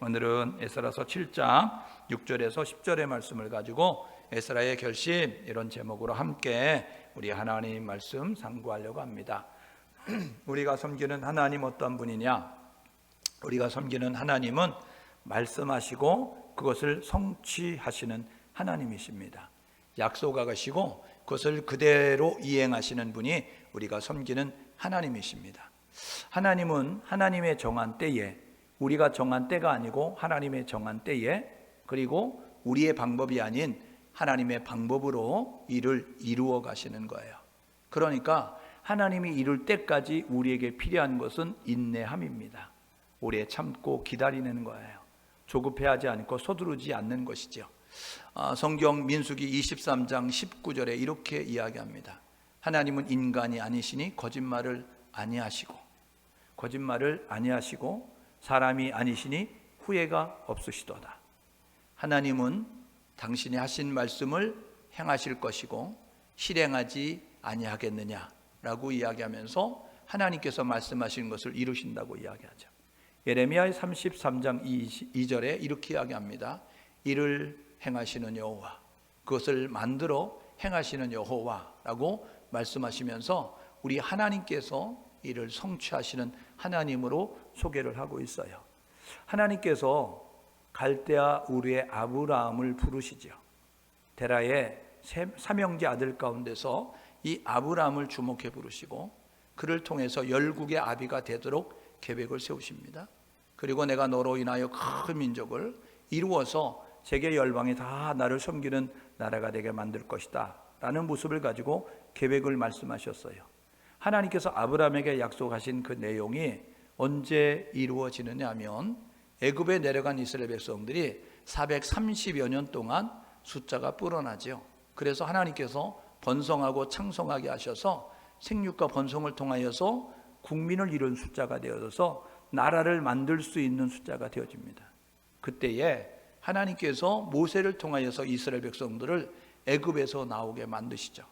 오늘은 에스라서 7장 6절에서 10절의 말씀을 가지고 에스라의 결심 이런 제목으로 함께 우리 하나님 말씀 상고하려고 합니다. 우리가 섬기는 하나님 어떤 분이냐? 우리가 섬기는 하나님은 말씀하시고 그것을 성취하시는 하나님이십니다. 약속하시고 그것을 그대로 이행하시는 분이 우리가 섬기는 하나님이십니다. 하나님은 하나님의 정한 때에, 우리가 정한 때가 아니고 하나님의 정한 때에, 그리고 우리의 방법이 아닌 하나님의 방법으로 일을 이루어 가시는 거예요. 그러니까 하나님이 이룰 때까지 우리에게 필요한 것은 인내함입니다. 오래 참고 기다리는 거예요. 조급해하지 않고 서두르지 않는 것이죠. 성경 민수기 23장 19절에 이렇게 이야기합니다. 하나님은 인간이 아니시니 거짓말을 아니하시고 사람이 아니시니 후회가 없으시도다. 하나님은 당신이 하신 말씀을 행하실 것이고 실행하지 아니하겠느냐라고 이야기하면서 하나님께서 말씀하신 것을 이루신다고 이야기하죠. 예레미야 33장 2절에 이렇게 이야기합니다. 이를 행하시는 여호와, 그것을 만들어 행하시는 여호와라고 말씀하시면서 우리 하나님께서 이를 성취하시는 하나님으로 소개를 하고 있어요. 하나님께서 갈대아 우르의 아브라함을 부르시죠. 데라의 삼형제 아들 가운데서 이 아브라함을 주목해 부르시고 그를 통해서 열국의 아비가 되도록 계획을 세우십니다. 그리고 내가 너로 인하여 큰 민족을 이루어서 세계 열방이 다 나를 섬기는 나라가 되게 만들 것이다 라는 모습을 가지고 계획을 말씀하셨어요. 하나님께서 아브라함에게 약속하신 그 내용이 언제 이루어지느냐 하면 애굽에 내려간 이스라엘 백성들이 430여 년 동안 숫자가 불어나죠. 그래서 하나님께서 번성하고 창성하게 하셔서 생육과 번성을 통하여서 국민을 이룬 숫자가 되어서 나라를 만들 수 있는 숫자가 되어집니다. 그때에 하나님께서 모세를 통하여서 이스라엘 백성들을 애굽에서 나오게 만드시죠.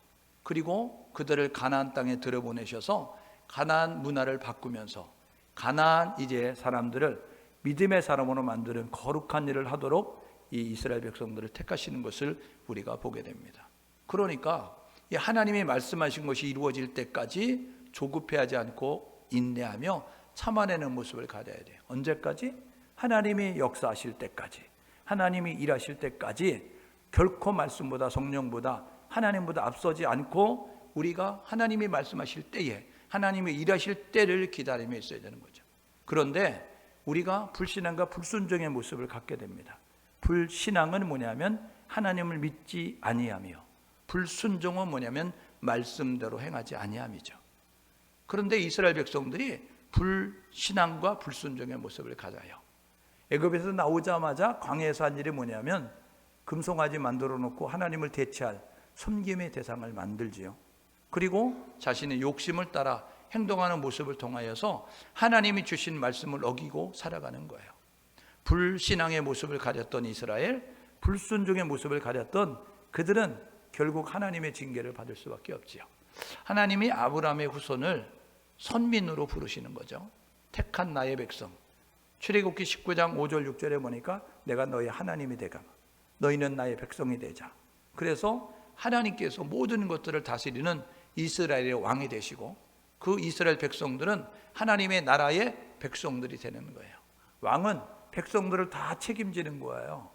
그리고 그들을 가나안 땅에 들여보내셔서 가나안 문화를 바꾸면서 가나안 이제 사람들을 믿음의 사람으로 만드는 거룩한 일을 하도록 이 이스라엘 백성들을 택하시는 것을 우리가 보게 됩니다. 그러니까 이 하나님이 말씀하신 것이 이루어질 때까지 조급해하지 않고 인내하며 참아내는 모습을 가져야 돼요. 언제까지? 하나님이 역사하실 때까지, 하나님이 일하실 때까지 결코 말씀보다 성령보다 하나님보다 앞서지 않고 우리가 하나님이 말씀하실 때에 하나님이 일하실 때를 기다리며 있어야 되는 거죠. 그런데 우리가 불신앙과 불순종의 모습을 갖게 됩니다. 불신앙은 뭐냐면 하나님을 믿지 아니하며, 불순종은 뭐냐면 말씀대로 행하지 아니함이죠. 그런데 이스라엘 백성들이 불신앙과 불순종의 모습을 가져요. 애굽에서 나오자마자 광야에서 한 일이 뭐냐면 금송아지 만들어 놓고 하나님을 대체할 섬김의 대상을 만들지요. 그리고 자신의 욕심을 따라 행동하는 모습을 통하여서 하나님이 주신 말씀을 어기고 살아가는 거예요. 불신앙의 모습을 가졌던 이스라엘, 불순종의 모습을 가졌던 그들은 결국 하나님의 징계를 받을 수밖에 없지요. 하나님이 아브라함의 후손을 선민으로 부르시는 거죠. 택한 나의 백성. 출애굽기 19장 5절 6절에 보니까 내가 너의 하나님이 되가 너희는 나의 백성이 되자. 그래서 하나님께서 모든 것들을 다스리는 이스라엘의 왕이 되시고 그 이스라엘 백성들은 하나님의 나라의 백성들이 되는 거예요. 왕은 백성들을 다 책임지는 거예요.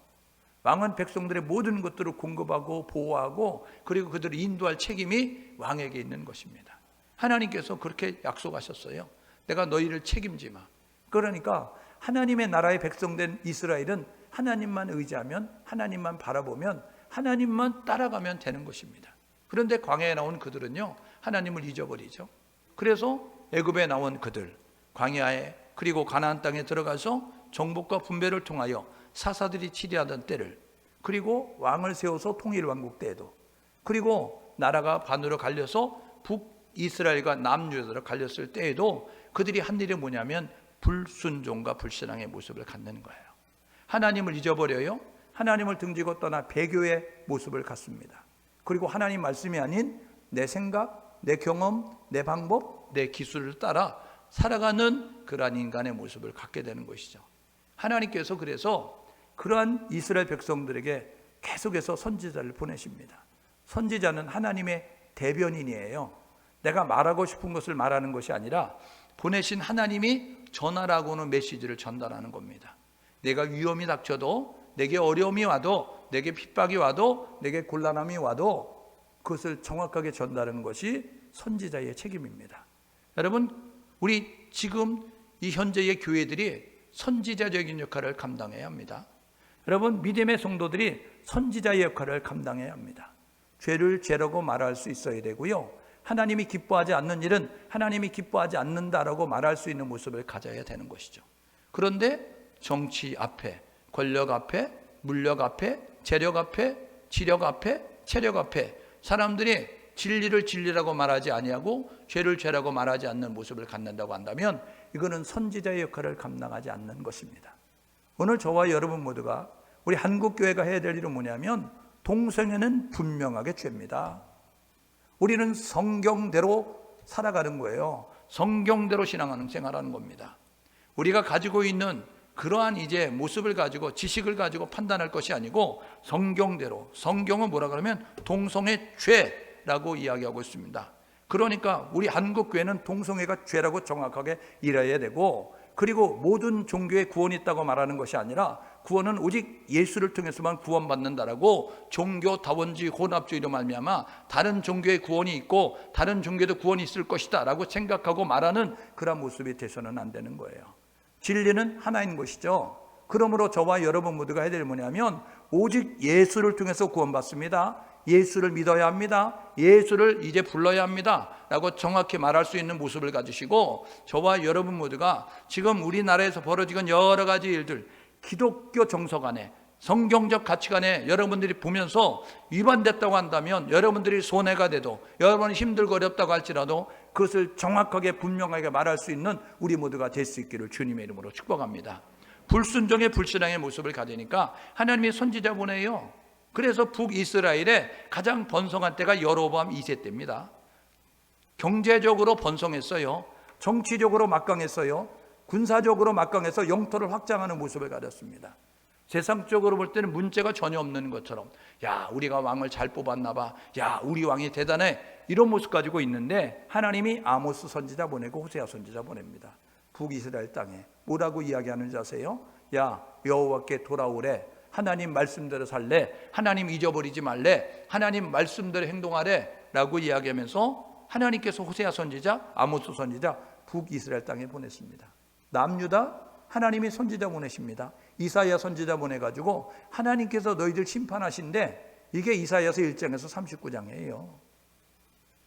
왕은 백성들의 모든 것들을 공급하고 보호하고 그리고 그들을 인도할 책임이 왕에게 있는 것입니다. 하나님께서 그렇게 약속하셨어요. 내가 너희를 책임지마. 그러니까 하나님의 나라의 백성된 이스라엘은 하나님만 의지하면, 하나님만 바라보면, 하나님만 따라가면 되는 것입니다. 그런데 광야에 나온 그들은요, 하나님을 잊어버리죠. 그래서 애굽에 나온 그들, 광야에 그리고 가나안 땅에 들어가서 정복과 분배를 통하여 사사들이 치리하던 때를, 그리고 왕을 세워서 통일 왕국 때에도, 그리고 나라가 반으로 갈려서 북이스라엘과 남유다로 갈렸을 때에도 그들이 한 일이 뭐냐면 불순종과 불신앙의 모습을 갖는 거예요. 하나님을 잊어버려요. 하나님을 등지고 떠나 배교의 모습을 갖습니다. 그리고 하나님 말씀이 아닌 내 생각, 내 경험, 내 방법, 내 기술을 따라 살아가는 그러한 인간의 모습을 갖게 되는 것이죠. 하나님께서 그래서 그러한 이스라엘 백성들에게 계속해서 선지자를 보내십니다. 선지자는 하나님의 대변인이에요. 내가 말하고 싶은 것을 말하는 것이 아니라 보내신 하나님이 전하라고 하는 메시지를 전달하는 겁니다. 내가 위험이 닥쳐도, 내게 어려움이 와도, 내게 핍박이 와도, 내게 곤란함이 와도 그것을 정확하게 전달하는 것이 선지자의 책임입니다. 여러분, 우리 지금 이 현재의 교회들이 선지자적인 역할을 감당해야 합니다. 여러분, 믿음의 성도들이 선지자의 역할을 감당해야 합니다. 죄를 죄라고 말할 수 있어야 되고요, 하나님이 기뻐하지 않는 일은 하나님이 기뻐하지 않는다라고 말할 수 있는 모습을 가져야 되는 것이죠. 그런데 정치 앞에, 권력 앞에, 물력 앞에, 재력 앞에, 지력 앞에, 체력 앞에 사람들이 진리를 진리라고 말하지 아니하고 죄를 죄라고 말하지 않는 모습을 갖는다고 한다면 이거는 선지자의 역할을 감당하지 않는 것입니다. 오늘 저와 여러분 모두가 우리 한국교회가 해야 될 일은 뭐냐면 동성애는 분명하게 죄입니다. 우리는 성경대로 살아가는 거예요. 성경대로 신앙하는 생활하는 겁니다. 우리가 가지고 있는 그러한 이제 모습을 가지고 지식을 가지고 판단할 것이 아니고 성경대로, 성경은 뭐라 그러면 동성애 죄라고 이야기하고 있습니다. 그러니까 우리 한국교회는 동성애가 죄라고 정확하게 이해해야 되고, 그리고 모든 종교에 구원이 있다고 말하는 것이 아니라 구원은 오직 예수를 통해서만 구원받는다라고 종교다원주의 혼합주의로 말미암아 다른 종교에 구원이 있고 다른 종교도 구원이 있을 것이다 라고 생각하고 말하는 그런 모습이 돼서는 안 되는 거예요. 진리는 하나인 것이죠. 그러므로 저와 여러분 모두가 해야 될 뭐냐면 오직 예수를 통해서 구원받습니다. 예수를 믿어야 합니다. 예수를 이제 불러야 합니다 라고 정확히 말할 수 있는 모습을 가지시고, 저와 여러분 모두가 지금 우리나라에서 벌어지는 여러 가지 일들, 기독교 정석 안에, 성경적 가치관에 여러분들이 보면서 위반됐다고 한다면 여러분들이 손해가 돼도, 여러분이 힘들고 어렵다고 할지라도 그것을 정확하게 분명하게 말할 수 있는 우리 모두가 될 수 있기를 주님의 이름으로 축복합니다. 불순종의 불신앙의 모습을 가지니까 하나님이 선지자 보내요. 그래서 북이스라엘의 가장 번성한 때가 여로보암 2세 때입니다. 경제적으로 번성했어요. 정치적으로 막강했어요. 군사적으로 막강해서 영토를 확장하는 모습을 가졌습니다. 세상적으로 볼 때는 문제가 전혀 없는 것처럼, 야, 우리가 왕을 잘 뽑았나 봐, 야, 우리 왕이 대단해, 이런 모습 가지고 있는데 하나님이 아모스 선지자 보내고 호세아 선지자 보냅니다. 북이스라엘 땅에 뭐라고 이야기하는지 아세요? 야, 여호와께 돌아오래, 하나님 말씀대로 살래, 하나님 잊어버리지 말래, 하나님 말씀대로 행동하래 라고 이야기하면서 하나님께서 호세아 선지자, 아모스 선지자 북이스라엘 땅에 보냈습니다. 남유다 하나님이 선지자 보내십니다. 이사야 선지자 보내가지고 하나님께서 너희들 심판하신데, 이게 이사야서 1장에서 39장이에요.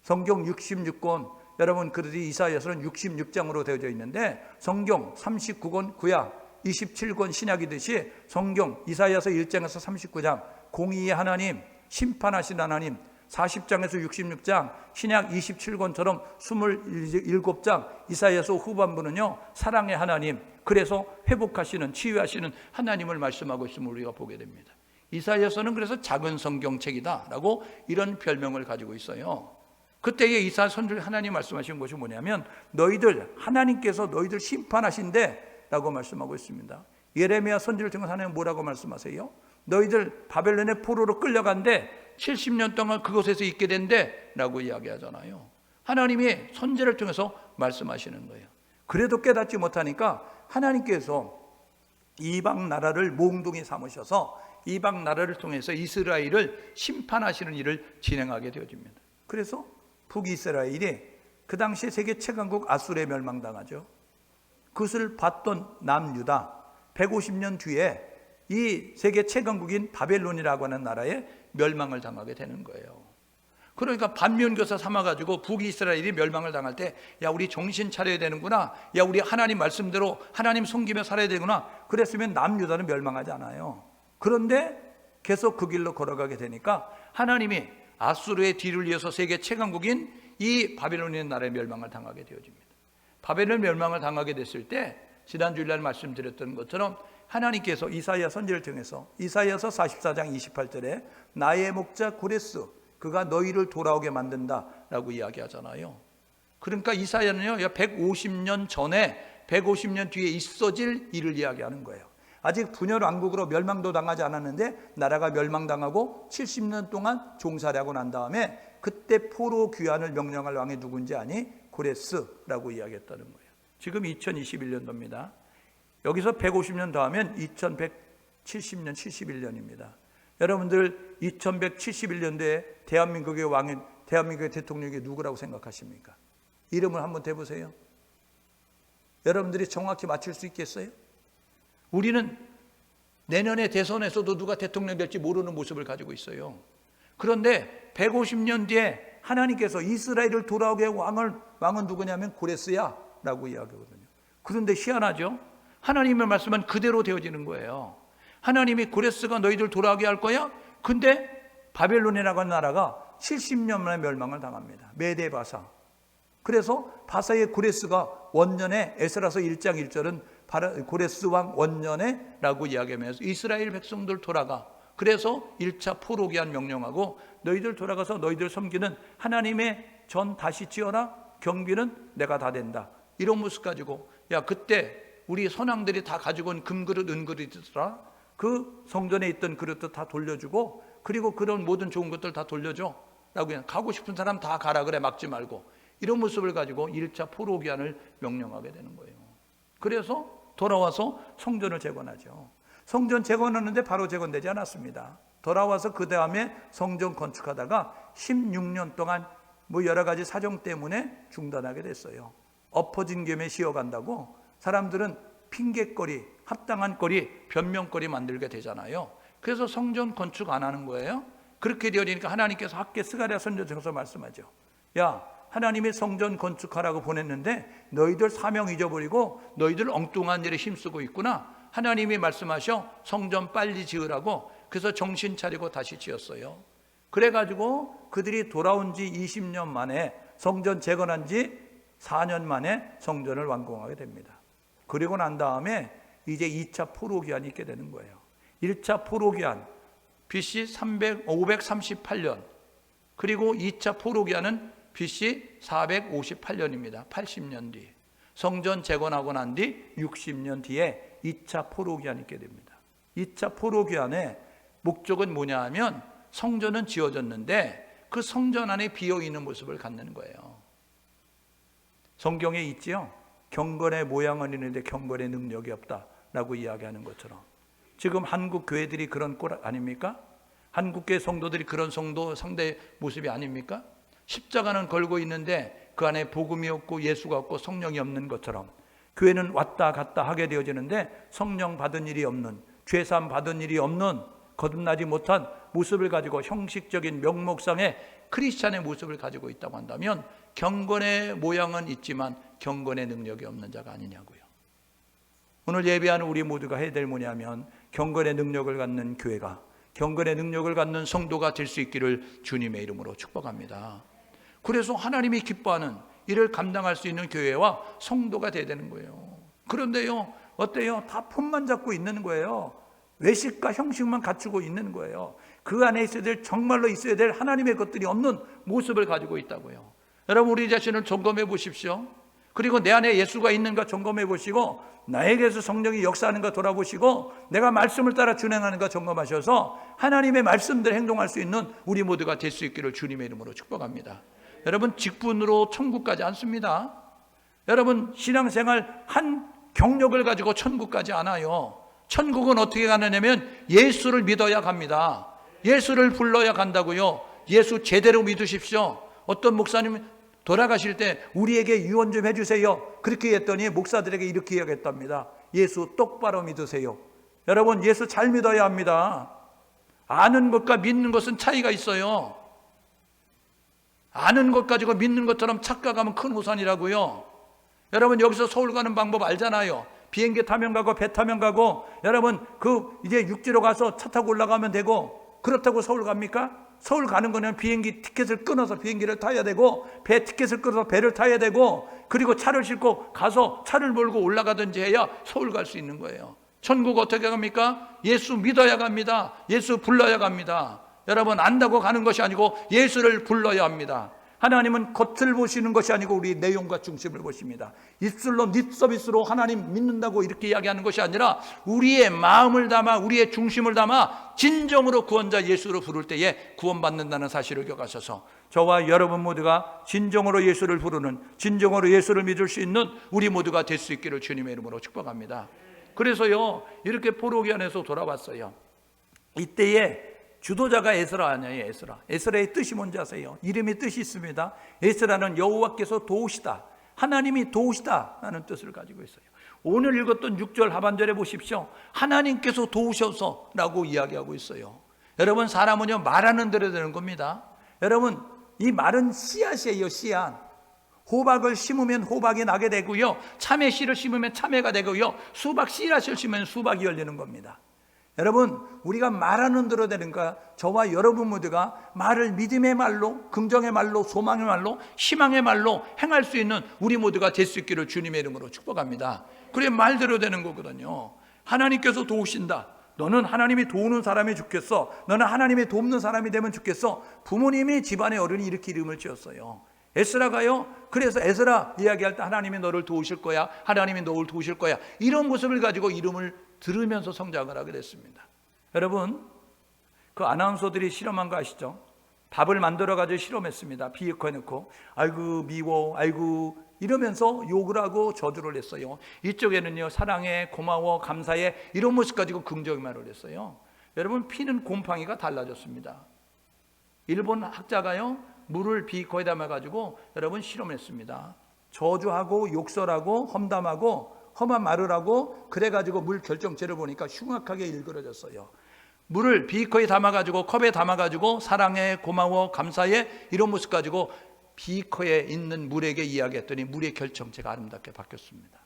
성경 66권, 여러분 그래도 이사야서는 66장으로 되어져 있는데 성경 39권 구약, 27권 신약이듯이 성경 이사야서 1장에서 39장 공의의 하나님, 심판하신 하나님, 40장에서 66장 신약 27권처럼 27장 이사야서 후반부는요 사랑의 하나님, 그래서 회복하시는, 치유하시는 하나님을 말씀하고 있음을 우리가 보게 됩니다. 이사야서는 그래서 작은 성경책이다 라고 이런 별명을 가지고 있어요. 그때의 이사야 선지자 하나님 말씀하신 것이 뭐냐면 너희들, 하나님께서 너희들 심판하신대 라고 말씀하고 있습니다. 예레미야 선지를 통해서 하나님 뭐라고 말씀하세요? 너희들 바벨론의 포로로 끌려간대, 70년 동안 그곳에서 있게 된대 라고 이야기하잖아요. 하나님이 선지를 통해서 말씀하시는 거예요. 그래도 깨닫지 못하니까 하나님께서 이방 나라를 몽둥이 삼으셔서 이방 나라를 통해서 이스라엘을 심판하시는 일을 진행하게 되어집니다. 그래서 북이스라엘이 그 당시 세계 최강국 아수르에 멸망당하죠. 그것을 봤던 남유다 150년 뒤에 이 세계 최강국인 바벨론이라고 하는 나라에 멸망을 당하게 되는 거예요. 그러니까 반면교사 삼아가지고 북이스라엘이 멸망을 당할 때, 야, 우리 정신 차려야 되는구나, 야, 우리 하나님 말씀대로 하나님 섬기며 살아야 되구나, 그랬으면 남유다는 멸망하지 않아요. 그런데 계속 그 길로 걸어가게 되니까 하나님이 아수르의 뒤를 이어서 세계 최강국인 이 바벨론이라는 나라의 멸망을 당하게 되어집니다. 바벨론 멸망을 당하게 됐을 때 지난 주일날 말씀드렸던 것처럼 하나님께서 이사야 선지를 통해서 이사야서 44장 28절에 나의 목자 고레스, 그가 너희를 돌아오게 만든다 라고 이야기하잖아요. 그러니까 이사야는요 150년 전에 150년 뒤에 있어질 일을 이야기하는 거예요. 아직 분열 왕국으로 멸망도 당하지 않았는데 나라가 멸망당하고 70년 동안 종살이 하고 난 다음에 그때 포로 귀환을 명령할 왕이 누군지 아니? 고레스라고 이야기했다는 거예요. 지금 2021년도입니다. 여기서 150년 더 하면 2170년, 71년입니다. 여러분들 2171년도에 대한민국의 왕인, 대한민국의 대통령이 누구라고 생각하십니까? 이름을 한번 대보세요. 여러분들이 정확히 맞출 수 있겠어요? 우리는 내년에 대선에서도 누가 대통령 될지 모르는 모습을 가지고 있어요. 그런데 150년 뒤에 하나님께서 이스라엘을 돌아오게 왕은 누구냐면 고레스야 라고 이야기하거든요. 그런데 희한하죠? 하나님의 말씀은 그대로 되어지는 거예요. 하나님이 고레스가 너희들 돌아오게 할 거야? 근데 바벨론이라고 하는 나라가 70년 만에 멸망을 당합니다. 메데 바사. 그래서 바사의 고레스가 원년에, 에스라서 1장 1절은 고레스 왕 원년에 라고 이야기하면서 이스라엘 백성들 돌아가. 그래서 1차 포로기한 명령하고 너희들 돌아가서 너희들 섬기는 하나님의 전 다시 지어라. 경비는 내가 다 된다. 이런 모습 가지고, 야, 그때 우리 선왕들이 다 가지고 온 금그릇, 은그릇이더라. 그 성전에 있던 그릇도 다 돌려주고, 그리고 그런 모든 좋은 것들 다 돌려줘 라고 그냥 가고 싶은 사람 다 가라 그래, 막지 말고. 이런 모습을 가지고 1차 포로기한을 명령하게 되는 거예요. 그래서 돌아와서 성전을 재건하죠. 성전 재건하는데 바로 재건되지 않았습니다. 돌아와서 그 다음에 성전 건축하다가 16년 동안 여러 가지 사정 때문에 중단하게 됐어요. 엎어진 겸에 쉬어간다고 사람들은 핑계거리, 합당한 거리, 변명거리 만들게 되잖아요. 그래서 성전 건축 안 하는 거예요. 그렇게 되어지니까 하나님께서 학개 스가랴 선지자에서 말씀하죠. 야, 하나님의 성전 건축하라고 보냈는데 너희들 사명 잊어버리고 너희들 엉뚱한 일에 힘쓰고 있구나. 하나님이 말씀하셔 성전 빨리 지으라고. 그래서 정신 차리고 다시 지었어요. 그래가지고 그들이 돌아온 지 20년 만에, 성전 재건한 지 4년 만에 성전을 완공하게 됩니다. 그리고 난 다음에 이제 2차 포로기한이 있게 되는 거예요. 1차 포로기한 BC 538년, 그리고 2차 포로기한은 BC 458년입니다. 80년 뒤. 성전 재건하고 난 뒤 60년 뒤에 2차 포로기한이 있게 됩니다. 2차 포로기한의 목적은 뭐냐 하면 성전은 지어졌는데 그 성전 안에 비어있는 모습을 갖는 거예요. 성경에 있지요. 경건의 모양은 있는데 경건의 능력이 없다라고 이야기하는 것처럼 지금 한국 교회들이 그런 꼴 아닙니까? 한국교회 성도들이 그런 성도 상대 모습이 아닙니까? 십자가는 걸고 있는데 그 안에 복음이 없고 예수가 없고 성령이 없는 것처럼 교회는 왔다 갔다 하게 되어지는데 성령 받은 일이 없는, 죄사함 받은 일이 없는, 거듭나지 못한 모습을 가지고 형식적인 명목상의 크리스찬의 모습을 가지고 있다고 한다면 경건의 모양은 있지만 경건의 능력이 없는 자가 아니냐고요. 오늘 예배하는 우리 모두가 해야 될 뭐냐면 경건의 능력을 갖는 교회가, 경건의 능력을 갖는 성도가 될 수 있기를 주님의 이름으로 축복합니다. 그래서 하나님이 기뻐하는 이를 감당할 수 있는 교회와 성도가 돼야 되는 거예요. 그런데요, 어때요? 다 폰만 잡고 있는 거예요. 외식과 형식만 갖추고 있는 거예요. 그 안에 있어야 될, 정말로 있어야 될 하나님의 것들이 없는 모습을 가지고 있다고요. 여러분, 우리 자신을 점검해 보십시오. 그리고 내 안에 예수가 있는가 점검해 보시고, 나에게서 성령이 역사하는가 돌아보시고, 내가 말씀을 따라 준행하는가 점검하셔서 하나님의 말씀대로 행동할 수 있는 우리 모두가 될 수 있기를 주님의 이름으로 축복합니다. 여러분, 직분으로 천국 가지 않습니다. 여러분, 신앙생활 한 경력을 가지고 천국 가지 않아요. 천국은 어떻게 가느냐면 예수를 믿어야 갑니다. 예수를 불러야 간다고요. 예수 제대로 믿으십시오. 어떤 목사님 돌아가실 때 우리에게 유언 좀 해주세요. 그렇게 했더니 목사들에게 이렇게 이야기했답니다. 예수 똑바로 믿으세요. 여러분, 예수 잘 믿어야 합니다. 아는 것과 믿는 것은 차이가 있어요. 아는 것 가지고 믿는 것처럼 착각하면 큰 오산이라고요. 여러분, 여기서 서울 가는 방법 알잖아요. 비행기 타면 가고 배 타면 가고, 여러분 이제 육지로 가서 차 타고 올라가면 되고, 그렇다고 서울 갑니까? 서울 가는 거는 비행기 티켓을 끊어서 비행기를 타야 되고, 배 티켓을 끊어서 배를 타야 되고, 그리고 차를 싣고 가서 차를 몰고 올라가든지 해야 서울 갈 수 있는 거예요. 천국 어떻게 갑니까? 예수 믿어야 갑니다. 예수 불러야 갑니다. 여러분, 안다고 가는 것이 아니고 예수를 불러야 합니다. 하나님은 겉을 보시는 것이 아니고 우리 내용과 중심을 보십니다. 입술로 립서비스로 하나님 믿는다고 이렇게 이야기하는 것이 아니라 우리의 마음을 담아 우리의 중심을 담아 진정으로 구원자 예수로 부를 때에 구원받는다는 사실을 기억하셔서 저와 여러분 모두가 진정으로 예수를 부르는, 진정으로 예수를 믿을 수 있는 우리 모두가 될 수 있기를 주님의 이름으로 축복합니다. 그래서요, 이렇게 포로기 안에서 돌아왔어요. 이때에 주도자가 에스라 아니에요. 에스라의 뜻이 뭔지 아세요? 이름의 뜻이 있습니다. 에스라는 여호와께서 도우시다, 하나님이 도우시다 라는 뜻을 가지고 있어요. 오늘 읽었던 6절 하반절에 보십시오. 하나님께서 도우셔서 라고 이야기하고 있어요. 여러분, 사람은요 말하는 대로 되는 겁니다. 여러분, 이 말은 씨앗이에요. 씨앗. 호박을 심으면 호박이 나게 되고요, 참외 씨를 심으면 참외가 되고요, 수박 씨앗을 심으면 수박이 열리는 겁니다. 여러분, 우리가 말하는 대로 되는 거야. 저와 여러분 모두가 말을 믿음의 말로, 긍정의 말로, 소망의 말로, 희망의 말로 행할 수 있는 우리 모두가 될 수 있기를 주님의 이름으로 축복합니다. 그래, 말대로 되는 거거든요. 하나님께서 도우신다. 너는 하나님이 도우는 사람이 좋겠어. 너는 하나님이 돕는 사람이 되면 좋겠어. 부모님이 집안의 어른이 이렇게 이름을 지었어요. 에스라가요, 그래서 에스라 이야기할 때 하나님이 너를 도우실 거야, 하나님이 너를 도우실 거야, 이런 모습을 가지고 이름을 들으면서 성장을 하게 됐습니다. 여러분, 그 아나운서들이 실험한 거 아시죠? 밥을 만들어 가지고 실험했습니다. 비유커에 넣고 아이고 미워, 아이고 이러면서 욕을 하고 저주를 했어요. 이쪽에는요, 사랑해, 고마워, 감사해, 이런 모습 가지고 긍정의 말을 했어요. 여러분, 피는 곰팡이가 달라졌습니다. 일본 학자가요, 물을 비거에 담아가지고 여러분 실험했습니다. 저주하고 욕설하고 험담하고 험한 말을 하고 그래가지고 물 결정체를 보니까 흉악하게 일그러졌어요. 물을 비거에 담아가지고 컵에 담아가지고 사랑해, 고마워, 감사해, 이런 모습 가지고 비거에 있는 물에게 이야기했더니 물의 결정체가 아름답게 바뀌었습니다.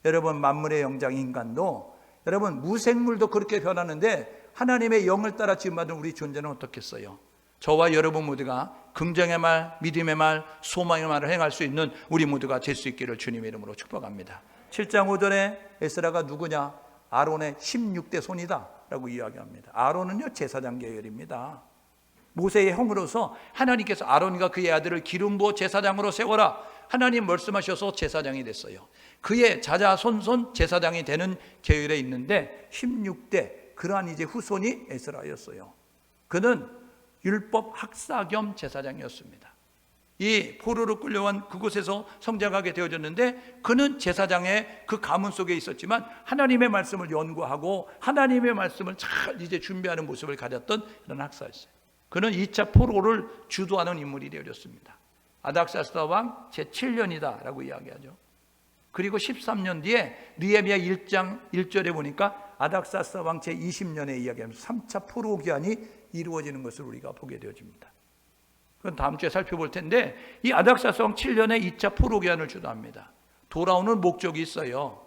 여러분, 만물의 영장 인간도, 여러분 무생물도 그렇게 변하는데 하나님의 영을 따라 지음받은 우리 존재는 어떻겠어요? 저와 여러분 모두가 긍정의 말, 믿음의 말, 소망의 말을 행할 수 있는 우리 모두가 될 수 있기를 주님의 이름으로 축복합니다. 7장 5절에 에스라가 누구냐? 아론의 16대 손이다 라고 이야기합니다. 아론은요, 제사장 계열입니다. 모세의 형으로서 하나님께서 아론과 그의 아들을 기름 부어 제사장으로 세워라, 하나님 말씀하셔서 제사장이 됐어요. 그의 자자손손 제사장이 되는 계열에 있는데 16대, 그러한 이제 후손이 에스라였어요. 그는 율법 학사 겸 제사장이었습니다. 이 포로로 끌려온 그곳에서 성장하게 되어졌는데 그는 제사장의 그 가문 속에 있었지만 하나님의 말씀을 연구하고 하나님의 말씀을 잘 이제 준비하는 모습을 가졌던 그런 학사였어요. 그는 2차 포로를 주도하는 인물이 되어졌습니다. 아닥사스다 왕 제7년이다 라고 이야기하죠. 그리고 13년 뒤에 느헤미야 1장 1절에 보니까 아닥사스다 왕 제20년에 이야기하면서 3차 포로 기한이 이루어지는 것을 우리가 보게 되어집니다. 그건 다음 주에 살펴볼 텐데, 이 아닥사스다 왕 7년에 2차 포로 기한을 주도합니다. 돌아오는 목적이 있어요.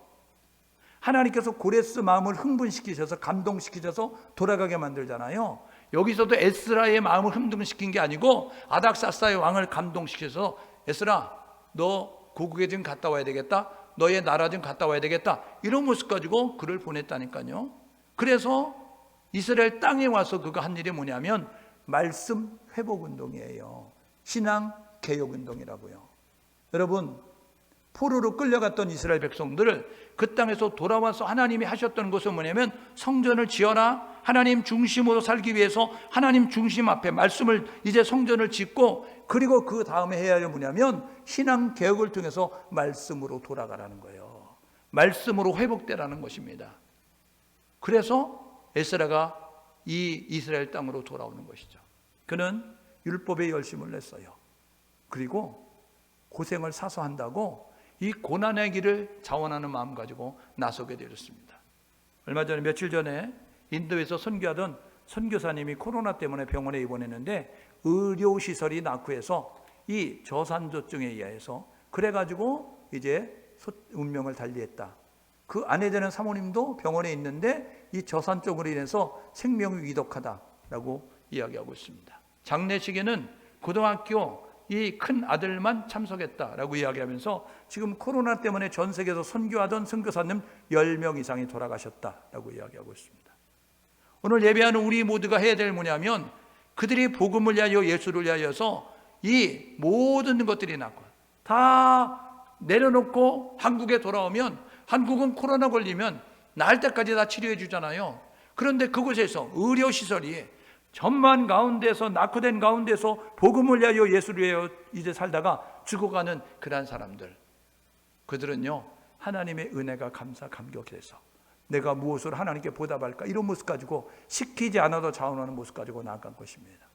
하나님께서 고레스 마음을 흥분시키셔서 감동시키셔서 돌아가게 만들잖아요. 여기서도 에스라의 마음을 흥분시킨 게 아니고 아닥사스다의 왕을 감동시켜서 에스라, 너 고국에 좀 갔다 와야 되겠다, 너의 나라 좀 갔다 와야 되겠다, 이런 모습 가지고 그를 보냈다니까요. 그래서 이스라엘 땅에 와서 그가 한 일이 뭐냐면 말씀 회복 운동이에요. 신앙 개혁 운동이라고요. 여러분, 포로로 끌려갔던 이스라엘 백성들을 그 땅에서 돌아와서 하나님이 하셨던 것은 뭐냐면 성전을 지어라, 하나님 중심으로 살기 위해서 하나님 중심 앞에 말씀을 이제 성전을 짓고, 그리고 그 다음에 해야 할 일은 뭐냐면 신앙 개혁을 통해서 말씀으로 돌아가라는 거예요. 말씀으로 회복되라는 것입니다. 그래서 에스라가 이 이스라엘 땅으로 돌아오는 것이죠. 그는 율법에 열심을 냈어요. 그리고 고생을 사서 한다고 이 고난의 길을 자원하는 마음 가지고 나서게 되었습니다. 얼마 전에, 며칠 전에 인도에서 선교하던 선교사님이 코로나 때문에 병원에 입원했는데 의료시설이 낙후해서 이 저산조증에 의해서 그래가지고 이제 운명을 달리했다. 그 아내 되는 사모님도 병원에 있는데 이 저산증으로 인해서 생명이 위독하다라고 이야기하고 있습니다. 장례식에는 고등학교 이 큰 아들만 참석했다라고 이야기하면서 지금 코로나 때문에 전 세계에서 선교하던 선교사님 10명 이상이 돌아가셨다라고 이야기하고 있습니다. 오늘 예배하는 우리 모두가 해야 될 뭐냐면 그들이 복음을 위하여 예수를 위하여서 이 모든 것들이 낳고 다 내려놓고 한국에 돌아오면, 한국은 코로나 걸리면 나을 때까지 다 치료해 주잖아요. 그런데 그곳에서 의료시설이 전만 가운데서, 낙후된 가운데서 복음을 위하여 예수를 위하여 이제 살다가 죽어가는 그런 사람들, 그들은요 하나님의 은혜가 감사 감격해서 내가 무엇을 하나님께 보답할까, 이런 모습 가지고 시키지 않아도 자원하는 모습 가지고 나아간 것입니다.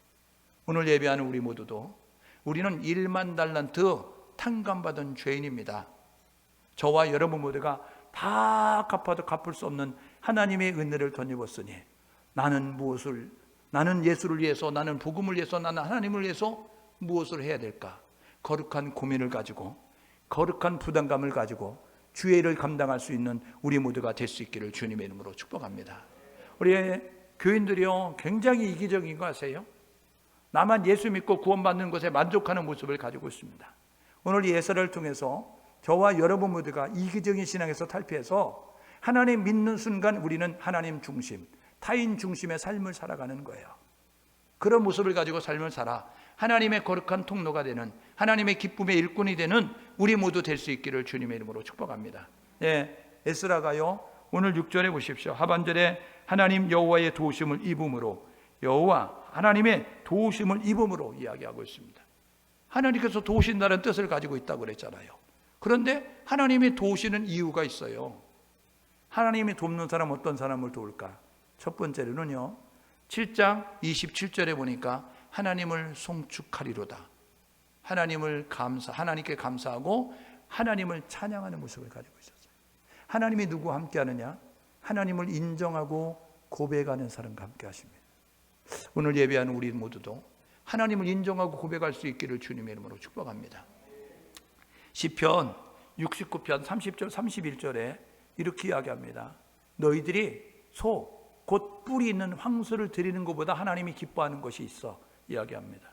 오늘 예배하는 우리 모두도 우리는 1만 달란트 탕감받은 죄인입니다. 저와 여러분 모두가 다 갚아도 갚을 수 없는 하나님의 은혜를 덧입었으니 나는 예수를 위해서, 나는 복음을 위해서, 나는 하나님을 위해서 무엇을 해야 될까? 거룩한 고민을 가지고, 거룩한 부담감을 가지고 주의 일을 감당할 수 있는 우리 모두가 될 수 있기를 주님의 이름으로 축복합니다. 우리 교인들이요 굉장히 이기적인 거 아세요? 나만 예수 믿고 구원받는 것에 만족하는 모습을 가지고 있습니다. 오늘 예설을 통해서 저와 여러분 모두가 이기적인 신앙에서 탈피해서 하나님 믿는 순간 우리는 하나님 중심, 타인 중심의 삶을 살아가는 거예요. 그런 모습을 가지고 삶을 살아 하나님의 거룩한 통로가 되는, 하나님의 기쁨의 일꾼이 되는 우리 모두 될 수 있기를 주님의 이름으로 축복합니다. 에스라가요 오늘 6절에 보십시오. 하반절에 하나님 여호와의 도우심을 입음으로, 여호와 하나님의 도우심을 입음으로 이야기하고 있습니다. 하나님께서 도우신다는 뜻을 가지고 있다고 그랬잖아요. 그런데 하나님이 도우시는 이유가 있어요. 하나님이 돕는 사람, 어떤 사람을 도울까? 첫 번째로는요 7장 27절에 보니까 하나님을 송축하리로다. 하나님께 감사하고 하나님을 찬양하는 모습을 가지고 있었어요. 하나님이 누구와 함께 하느냐? 하나님을 인정하고 고백하는 사람과 함께 하십니다. 오늘 예배하는 우리 모두도 하나님을 인정하고 고백할 수 있기를 주님의 이름으로 축복합니다. 시편 69편 30절 31절에 이렇게 이야기합니다. 너희들이 소 곧 뿔이 있는 황소를 드리는 것보다 하나님이 기뻐하는 것이 있어 이야기합니다.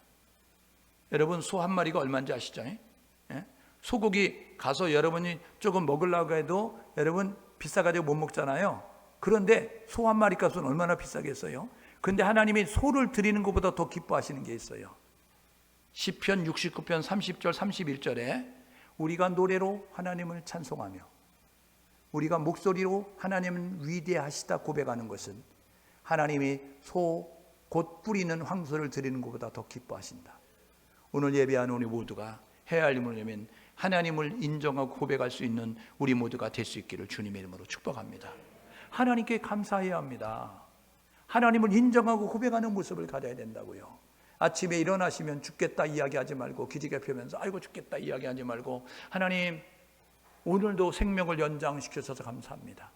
여러분 소 한 마리가 얼마인지 아시죠? 소고기 가서 여러분이 조금 먹으려고 해도 여러분 비싸가지고 못 먹잖아요. 그런데 소 한 마리 값은 얼마나 비싸겠어요? 근데 하나님이 소를 드리는 것보다 더 기뻐하시는 게 있어요. 시편 69편 30절 31절에 우리가 노래로 하나님을 찬송하며 우리가 목소리로 하나님은 위대하시다 고백하는 것은 하나님이 소 곧 뿌리는 황소를 드리는 것보다 더 기뻐하신다. 오늘 예배하는 우리 모두가 해야 할 일을 하면 하나님을 인정하고 고백할 수 있는 우리 모두가 될 수 있기를 주님의 이름으로 축복합니다. 하나님께 감사해야 합니다. 하나님을 인정하고 고백하는 모습을 가져야 된다고요. 아침에 일어나시면 죽겠다 이야기하지 말고 기지개 펴면서 아이고 죽겠다 이야기하지 말고 하나님 오늘도 생명을 연장시켜주셔서 감사합니다.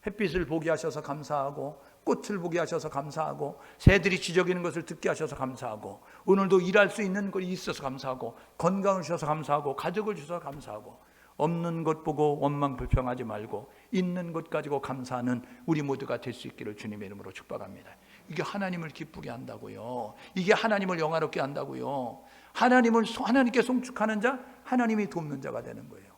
햇빛을 보게 하셔서 감사하고 꽃을 보게 하셔서 감사하고 새들이 지저귀는 것을 듣게 하셔서 감사하고 오늘도 일할 수 있는 것이 있어서 감사하고 건강을 주셔서 감사하고 가족을 주셔서 감사하고 없는 것 보고 원망 불평하지 말고 있는 것 가지고 감사하는 우리 모두가 될 수 있기를 주님의 이름으로 축복합니다. 이게 하나님을 기쁘게 한다고요. 이게 하나님을 영화롭게 한다고요. 하나님께 송축하는 자, 하나님이 돕는 자가 되는 거예요.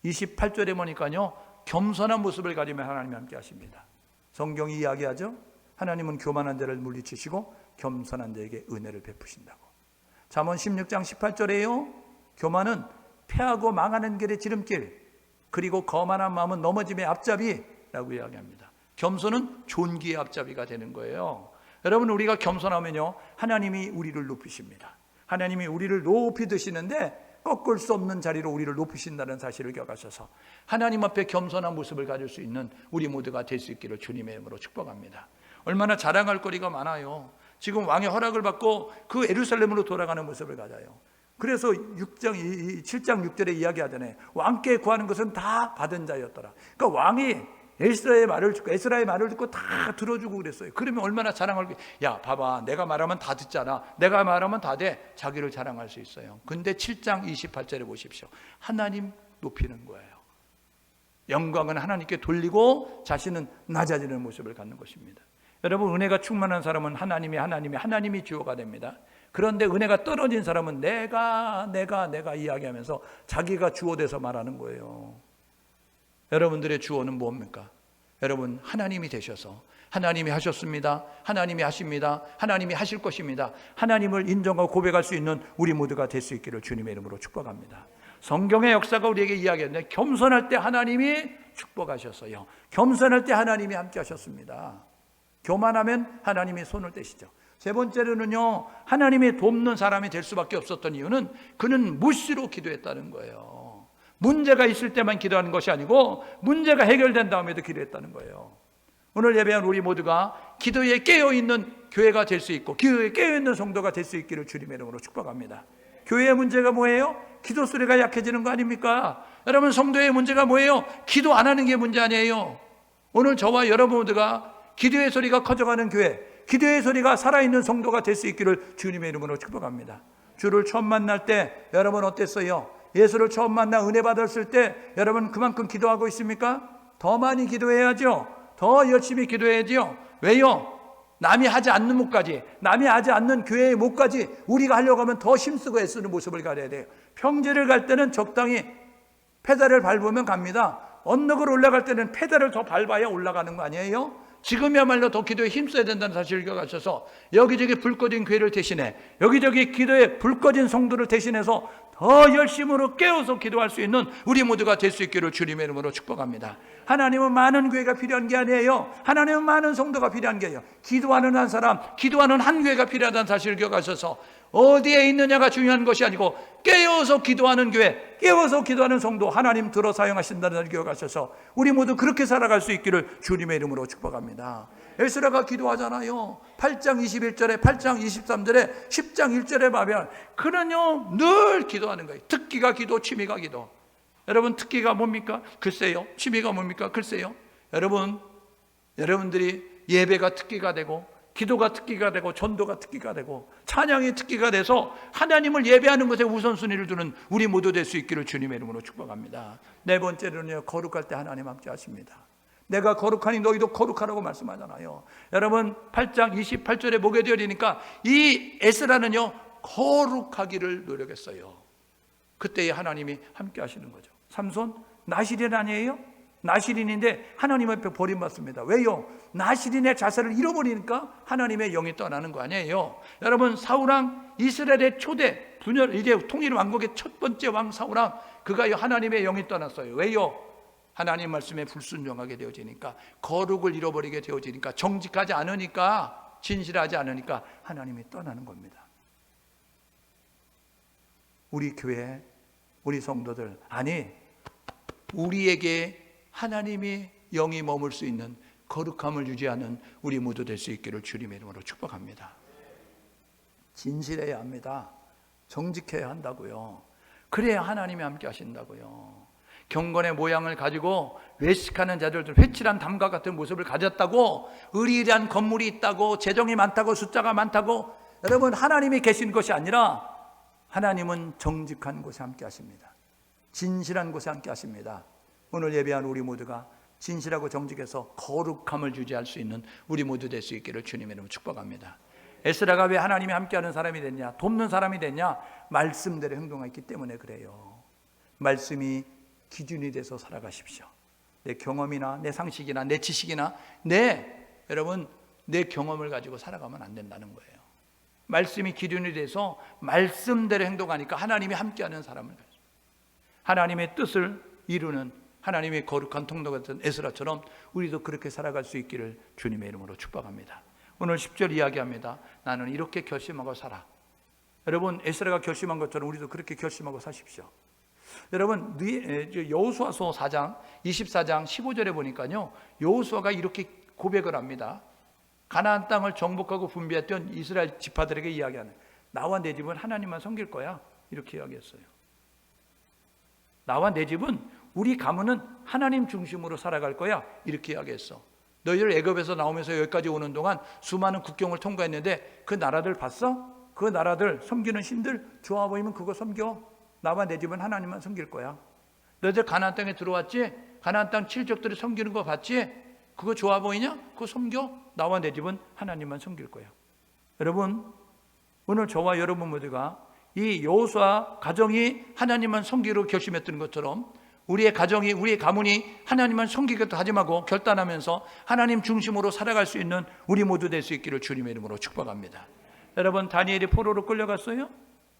28절에 보니까요 겸손한 모습을 가지며 하나님이 함께 하십니다. 성경이 이야기하죠. 하나님은 교만한 자를 물리치시고 겸손한 자에게 은혜를 베푸신다고. 잠언 16장 18절에요 교만은 패하고 망하는 길의 지름길, 그리고 거만한 마음은 넘어짐의 앞잡이라고 이야기합니다. 겸손은 존귀의 앞잡이가 되는 거예요. 여러분 우리가 겸손하면요 하나님이 우리를 높이십니다. 하나님이 우리를 높이 드시는데 꺾을 수 없는 자리로 우리를 높이신다는 사실을 기억하셔서 하나님 앞에 겸손한 모습을 가질 수 있는 우리 모두가 될 수 있기를 주님의 이름으로 축복합니다. 얼마나 자랑할 거리가 많아요. 지금 왕의 허락을 받고 그 예루살렘으로 돌아가는 모습을 가져요. 그래서 7장 6절에 이야기하잖아요. 왕께 구하는 것은 다 받은 자였더라. 그러니까 왕이 에스라의 말을 듣고 다 들어주고 그랬어요. 그러면 얼마나 자랑할 게, 야 봐봐 내가 말하면 다 듣잖아, 내가 말하면 다 돼, 자기를 자랑할 수 있어요. 근데 7장 28절에 보십시오. 하나님 높이는 거예요. 영광은 하나님께 돌리고 자신은 낮아지는 모습을 갖는 것입니다. 여러분 은혜가 충만한 사람은 하나님이 주어가 됩니다. 그런데 은혜가 떨어진 사람은 내가 이야기하면서 자기가 주어돼서 말하는 거예요. 여러분들의 주어는 뭡니까? 여러분 하나님이 되셔서 하나님이 하셨습니다. 하나님이 하십니다. 하나님이 하실 것입니다. 하나님을 인정하고 고백할 수 있는 우리 모두가 될 수 있기를 주님의 이름으로 축복합니다. 성경의 역사가 우리에게 이야기하는데 겸손할 때 하나님이 축복하셨어요. 겸손할 때 하나님이 함께 하셨습니다. 교만하면 하나님이 손을 떼시죠. 세 번째로는요, 하나님이 돕는 사람이 될 수밖에 없었던 이유는 그는 무시로 기도했다는 거예요. 문제가 있을 때만 기도하는 것이 아니고 문제가 해결된 다음에도 기도했다는 거예요. 오늘 예배한 우리 모두가 기도에 깨어있는 교회가 될 수 있고 기도에 깨어있는 성도가 될 수 있기를 주님의 이름으로 축복합니다. 교회의 문제가 뭐예요? 기도 소리가 약해지는 거 아닙니까? 여러분, 성도의 문제가 뭐예요? 기도 안 하는 게 문제 아니에요. 오늘 저와 여러분 모두가 기도의 소리가 커져가는 교회, 기도의 소리가 살아있는 성도가 될 수 있기를 주님의 이름으로 축복합니다. 주를 처음 만날 때 여러분 어땠어요? 예수를 처음 만나 은혜 받았을 때 여러분 그만큼 기도하고 있습니까? 더 많이 기도해야죠. 더 열심히 기도해야죠. 왜요? 남이 하지 않는 목까지, 남이 하지 않는 교회의 목까지 우리가 하려고 하면 더 힘쓰고 애쓰는 모습을 가려야 돼요. 평지를 갈 때는 적당히 페달을 밟으면 갑니다. 언덕을 올라갈 때는 페달을 더 밟아야 올라가는 거 아니에요? 지금이야말로 더 기도에 힘써야 된다는 사실을 기억하셔서 여기저기 불 꺼진 교회를 대신해, 여기저기 기도에 불 꺼진 성도를 대신해서 더 열심으로 깨워서 기도할 수 있는 우리 모두가 될 수 있기를 주님의 이름으로 축복합니다. 하나님은 많은 교회가 필요한 게 아니에요. 하나님은 많은 성도가 필요한 게 아니에요. 기도하는 한 사람, 기도하는 한 교회가 필요하다는 사실을 기억하셔서 어디에 있느냐가 중요한 것이 아니고 깨어서 기도하는 교회, 깨어서 기도하는 성도 하나님 들어 사용하신다는 사실을 기억하셔서 우리 모두 그렇게 살아갈 수 있기를 주님의 이름으로 축복합니다. 에스라가 기도하잖아요. 8장 21절에 8장 23절에 10장 1절에 보면 그는요 늘 기도하는 거예요. 특기가 기도, 취미가 기도. 여러분, 특기가 뭡니까? 글쎄요. 취미가 뭡니까? 글쎄요. 여러분들이 예배가 특기가 되고 기도가 특기가 되고 전도가 특기가 되고 찬양이 특기가 돼서 하나님을 예배하는 것에 우선순위를 두는 우리 모두 될 수 있기를 주님의 이름으로 축복합니다. 네 번째로는요, 거룩할 때 하나님 함께 하십니다. 내가 거룩하니 너희도 거룩하라고 말씀하잖아요. 여러분, 8장 28절에 보게 되니까 이 에스라는요 거룩하기를 노력했어요. 그때 하나님이 함께 하시는 거죠. 삼손 나실인 아니에요? 나실인인데 하나님 앞에 버림받습니다. 왜요? 나실인의 자세를 잃어버리니까 하나님의 영이 떠나는 거 아니에요. 여러분, 사울왕 이스라엘의 초대 분열 이제 통일 왕국의 첫 번째 왕 사울왕, 그가 하나님의 영이 떠났어요. 왜요? 하나님 말씀에 불순종하게 되어지니까, 거룩을 잃어버리게 되어지니까, 정직하지 않으니까, 진실하지 않으니까 하나님이 떠나는 겁니다. 우리 교회, 우리 성도들, 아니 우리에게 하나님이 영이 머물 수 있는 거룩함을 유지하는 우리 모두 될 수 있기를 주님의 이름으로 축복합니다. 진실해야 합니다. 정직해야 한다고요. 그래야 하나님이 함께 하신다고요. 경건의 모양을 가지고 외식하는 자들도 회칠한 담과 같은 모습을 가졌다고, 의리한 건물이 있다고, 재정이 많다고, 숫자가 많다고, 여러분, 하나님이 계신 것이 아니라 하나님은 정직한 곳에 함께 하십니다. 진실한 곳에 함께 하십니다. 오늘 예배한 우리 모두가 진실하고 정직해서 거룩함을 유지할 수 있는 우리 모두 될 수 있기를 주님의 이름으로 축복합니다. 에스라가 왜 하나님이 함께하는 사람이 됐냐, 돕는 사람이 됐냐? 말씀대로 행동했기 때문에 그래요. 말씀이 기준이 돼서 살아가십시오. 내 경험이나 내 상식이나 내 지식이나 여러분 내 경험을 가지고 살아가면 안 된다는 거예요. 말씀이 기준이 돼서 말씀대로 행동하니까 하나님이 함께하는 사람을 가지고 하나님의 뜻을 이루는 하나님의 거룩한 통로 같은 에스라처럼 우리도 그렇게 살아갈 수 있기를 주님의 이름으로 축복합니다. 오늘 10절 이야기합니다. 나는 이렇게 결심하고 살아. 여러분, 에스라가 결심한 것처럼 우리도 그렇게 결심하고 사십시오. 여러분, 여호수아서 4장 24장 15절에 보니까요, 여호수아가 이렇게 고백을 합니다. 가나안 땅을 정복하고 분배했던 이스라엘 지파들에게 이야기하는, 나와 내 집은 하나님만 섬길 거야, 이렇게 이야기했어요. 나와 내 집은, 우리 가문은 하나님 중심으로 살아갈 거야, 이렇게 이야기했어. 너희들 애굽에서 나오면서 여기까지 오는 동안 수많은 국경을 통과했는데 그 나라들 봤어? 그 나라들 섬기는 신들 좋아 보이면 그거 섬겨. 나와 내 집은 하나님만 섬길 거야. 너희들 가나안 땅에 들어왔지? 가나안 땅 칠족들이 섬기는 거 봤지? 그거 좋아 보이냐? 그거 섬겨. 나와 내 집은 하나님만 섬길 거야. 여러분, 오늘 저와 여러분 모두가 이 여호수아 가정이 하나님만 섬기기로 결심했던 것처럼 우리의 가정이, 우리의 가문이 하나님만 섬기겠다 다짐하고 결단하면서 하나님 중심으로 살아갈 수 있는 우리 모두 될 수 있기를 주님의 이름으로 축복합니다. 여러분, 다니엘이 포로로 끌려갔어요?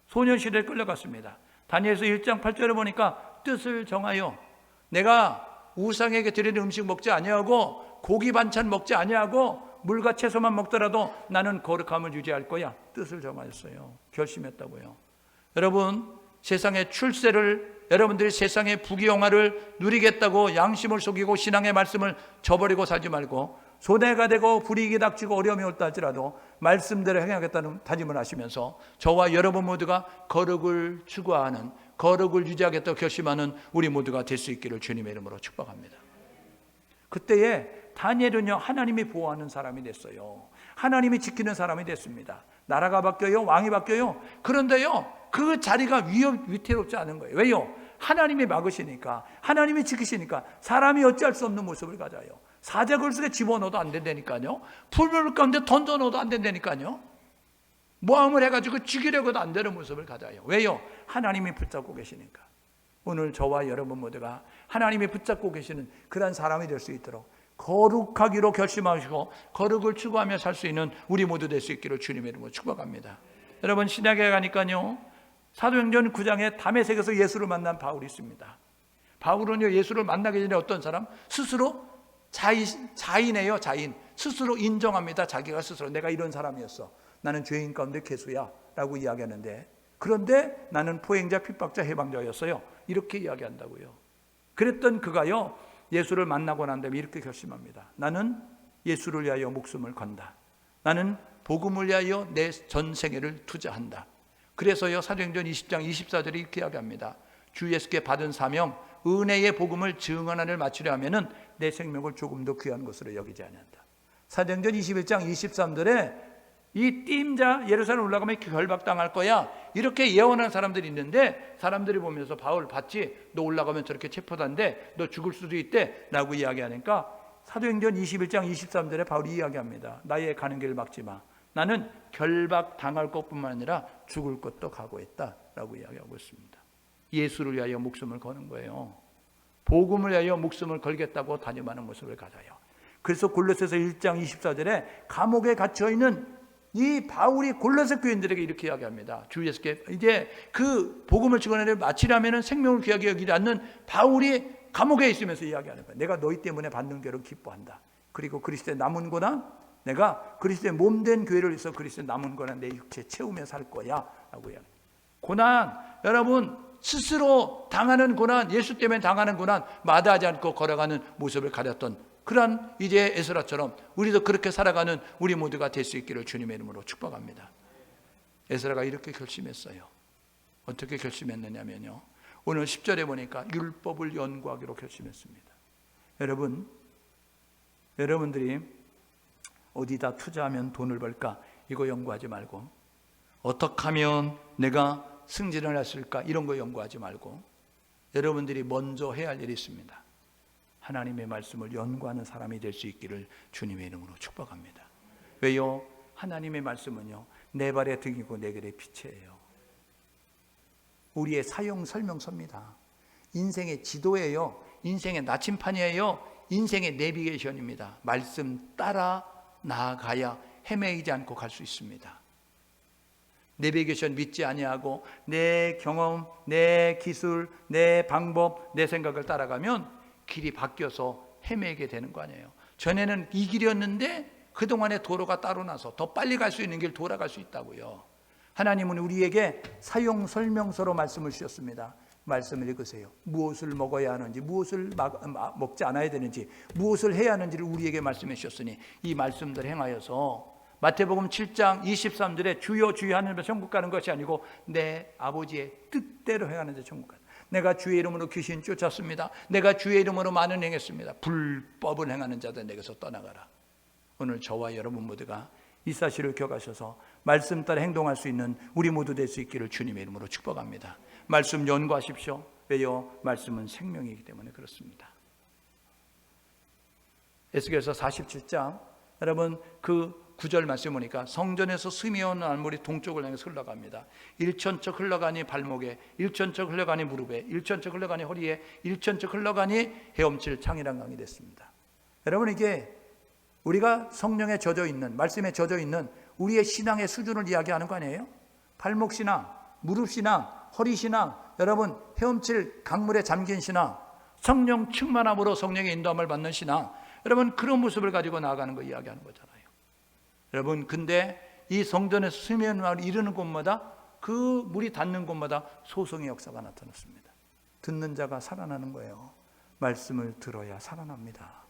소년시대에 끌려갔습니다. 다니엘서 1장 8절에 보니까 뜻을 정하여 내가 우상에게 드리는 음식 먹지 아니하고 고기 반찬 먹지 아니하고 물과 채소만 먹더라도 나는 거룩함을 유지할 거야. 뜻을 정하였어요. 결심했다고요. 여러분, 세상의 출세를, 여러분들이 세상의 부귀영화를 누리겠다고 양심을 속이고 신앙의 말씀을 저버리고 살지 말고, 손해가 되고 불이익이 닥치고 어려움이 올다 할지라도 말씀대로 행하겠다는 다짐을 하시면서 저와 여러분 모두가 거룩을 추구하는, 거룩을 유지하겠다고 결심하는 우리 모두가 될 수 있기를 주님의 이름으로 축복합니다. 그때에 다니엘은요, 하나님이 보호하는 사람이 됐어요. 하나님이 지키는 사람이 됐습니다. 나라가 바뀌어요, 왕이 바뀌어요. 그런데요, 그 자리가 위태롭지 않은 거예요. 왜요? 하나님이 막으시니까, 하나님이 지키시니까 사람이 어찌할 수 없는 모습을 가져요. 사자굴 속에 집어넣어도 안 된다니까요. 풀물 가운데 던져넣어도 안 된다니까요. 모함을 해가지고 죽이려고도 안 되는 모습을 가져요. 왜요? 하나님이 붙잡고 계시니까. 오늘 저와 여러분 모두가 하나님이 붙잡고 계시는 그런 사람이 될 수 있도록 거룩하기로 결심하시고 거룩을 추구하며 살 수 있는 우리 모두 될 수 있기를 주님의 이름으로 축복합니다. 여러분, 신약에 가니까요, 사도행전 9장에 다메섹에서 예수를 만난 바울이 있습니다. 바울은요, 예수를 만나기 전에 어떤 사람? 스스로 자인이에요. 자인. 스스로 인정합니다. 자기가 스스로 내가 이런 사람이었어. 나는 죄인 가운데 괴수야 라고 이야기하는데, 그런데 나는 포행자, 핍박자, 해방자였어요. 이렇게 이야기한다고요. 그랬던 그가요, 예수를 만나고 난 다음에 이렇게 결심합니다. 나는 예수를 위하여 목숨을 건다. 나는 복음을 위하여 내 전생애를 투자한다. 그래서요, 사도행전 20장 24절에 이렇게 이야기합니다. 주 예수께 받은 사명, 은혜의 복음을 증언하는 마치려 하면은 내 생명을 조금 더 귀한 것으로 여기지 않는다. 사도행전 21장 23절에 이 띠임자 예루살렘 올라가면 결박당할 거야, 이렇게 예언하는 사람들이 있는데, 사람들이 보면서 바울 봤지? 너 올라가면 저렇게 체포단데 너 죽을 수도 있대 라고 이야기하니까 사도행전 21장 23절에 바울이 이야기합니다. 나의 가는 길을 막지 마. 나는 결박당할 것뿐만 아니라 죽을 것도 각오했다 라고 이야기하고 있습니다. 예수를 위하여 목숨을 거는 거예요. 복음을 위하여 목숨을 걸겠다고 다짐하는 모습을 가져요. 그래서 골로새서 1장 24절에 감옥에 갇혀있는 이 바울이 골로새 교인들에게 이렇게 이야기합니다. 주 예수께 이제 그 복음을 증언을 마치려면 생명을 귀하게 여기지 않는 바울이 감옥에 있으면서 이야기하는 거예요. 내가 너희 때문에 받는 괴로움 기뻐한다. 그리고 그리스도의 남은 고난, 내가 그리스도의 몸된 교회를 위해서 그리스도의 남은 고난 내 육체 채우며 살 거야 라고 이야기해요. 고난, 여러분 스스로 당하는 고난, 예수 때문에 당하는 고난 마다하지 않고 걸어가는 모습을 가렸던 그러한 이제 에스라처럼 우리도 그렇게 살아가는 우리 모두가 될 수 있기를 주님의 이름으로 축복합니다. 에스라가 이렇게 결심했어요. 어떻게 결심했느냐면요, 오늘 10절에 보니까 율법을 연구하기로 결심했습니다. 여러분들이 어디다 투자하면 돈을 벌까 이거 연구하지 말고, 어떻게 하면 내가 승진을 했을까 이런 거 연구하지 말고, 여러분들이 먼저 해야 할 일이 있습니다. 하나님의 말씀을 연구하는 사람이 될 수 있기를 주님의 이름으로 축복합니다. 왜요? 하나님의 말씀은요, 내 발의 등이고 내 길의 빛이에요. 우리의 사용 설명서입니다. 인생의 지도예요. 인생의 나침판이에요. 인생의 내비게이션입니다. 말씀 따라 나아가야 헤매이지 않고 갈 수 있습니다. 내비게이션 믿지 아니하고 내 경험, 내 기술, 내 방법, 내 생각을 따라가면 길이 바뀌어서 헤매게 되는 거 아니에요. 전에는 이 길이었는데 그동안에 도로가 따로 나서 더 빨리 갈 수 있는 길 돌아갈 수 있다고요. 하나님은 우리에게 사용 설명서로 말씀을 주셨습니다. 말씀을 읽으세요. 무엇을 먹어야 하는지, 무엇을 먹지 않아야 되는지, 무엇을 해야 하는지를 우리에게 말씀해 주셨으니 이 말씀들 행하여서 마태복음 7장 23절에 주여 주여 하는 데 천국 가는 것이 아니고 내 아버지의 뜻대로 행하는 데 천국 가는. 내가 주의 이름으로 귀신 쫓았습니다. 내가 주의 이름으로 많은 행했습니다. 불법을 행하는 자들 내게서 떠나가라. 오늘 저와 여러분 모두가 이 사실을 기억하셔서 말씀 따라 행동할 수 있는 우리 모두 될 수 있기를 주님의 이름으로 축복합니다. 말씀 연구하십시오. 왜요? 말씀은 생명이기 때문에 그렇습니다. 에스겔서 47장 여러분 그 9절 말씀 보니까 성전에서 스미온 알물이 동쪽을 향해서 흘러갑니다. 일천척 흘러가니 발목에, 일천척 흘러가니 무릎에, 일천척 흘러가니 허리에, 일천척 흘러가니 헤엄칠 창이란 강이 됐습니다. 여러분 이게 우리가 성령에 젖어 있는, 말씀에 젖어 있는 우리의 신앙의 수준을 이야기하는 거 아니에요? 발목 신앙, 무릎 신앙, 허리 신앙, 여러분 헤엄칠 강물에 잠긴 신앙, 성령 충만함으로 성령의 인도함을 받는 신앙, 여러분 그런 모습을 가지고 나아가는 거 이야기하는 거잖아요. 여러분 근데 이 성전에서 스미온 마을을 이르는 곳마다 그 물이 닿는 곳마다 소송의 역사가 나타났습니다. 듣는 자가 살아나는 거예요. 말씀을 들어야 살아납니다.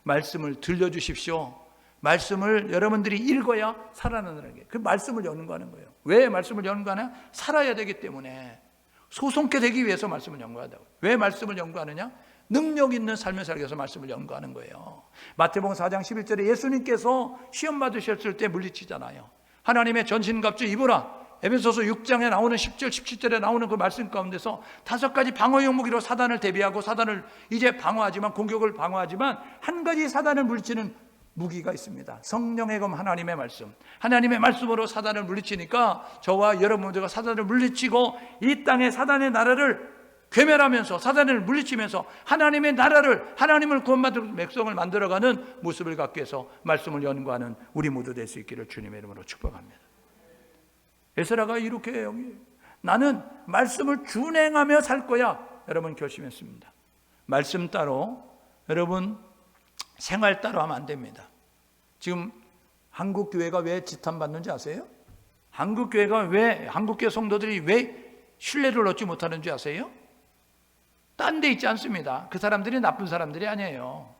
말씀을 들려주십시오. 말씀을 여러분들이 읽어야 살아나는 게, 그 말씀을 연구하는 거예요. 왜 말씀을 연구하냐? 살아야 되기 때문에. 소송케 되기 위해서 말씀을 연구한다고. 왜 말씀을 연구하느냐? 능력 있는 삶을 살기 위해서 말씀을 연구하는 거예요. 마태복음 4장 11절에 예수님께서 시험 받으셨을 때 물리치잖아요. 하나님의 전신갑주 입으라. 에베소서 6장에 나오는 10절 17절에 나오는 그 말씀 가운데서 5가지 방어용 무기로 사단을 대비하고 사단을 이제 방어하지만, 공격을 방어하지만 한 가지 사단을 물리치는 무기가 있습니다. 성령의 검 하나님의 말씀. 하나님의 말씀으로 사단을 물리치니까 저와 여러분 모두가 사단을 물리치고 이 땅에 사단의 나라를 괴멸하면서, 사단을 물리치면서 하나님의 나라를, 하나님을 구원받은 백성을 만들어가는 모습을 갖기 위해서 말씀을 연구하는 우리 모두 될 수 있기를 주님의 이름으로 축복합니다. 에스라가 이렇게 해요. 나는 말씀을 준행하며 살 거야. 여러분 결심했습니다. 말씀 따로, 여러분 생활 따로 하면 안 됩니다. 지금 한국교회가 왜 지탄받는지 아세요? 한국교회 성도들이 왜 신뢰를 얻지 못하는지 아세요? 딴 데 있지 않습니다. 그 사람들이 나쁜 사람들이 아니에요.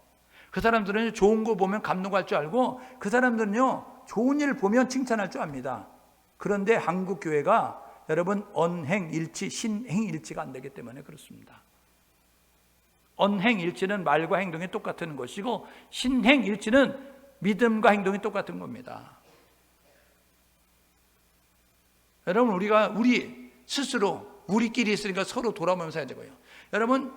그 사람들은 좋은 거 보면 감동할 줄 알고, 그 사람들은요 좋은 일 보면 칭찬할 줄 압니다. 그런데 한국교회가 여러분 언행일치, 신행일치가 안 되기 때문에 그렇습니다. 언행일치는 말과 행동이 똑같은 것이고, 신행일치는 믿음과 행동이 똑같은 겁니다. 여러분 우리 스스로 우리끼리 있으니까 서로 돌아보면서 해야 되고요. 여러분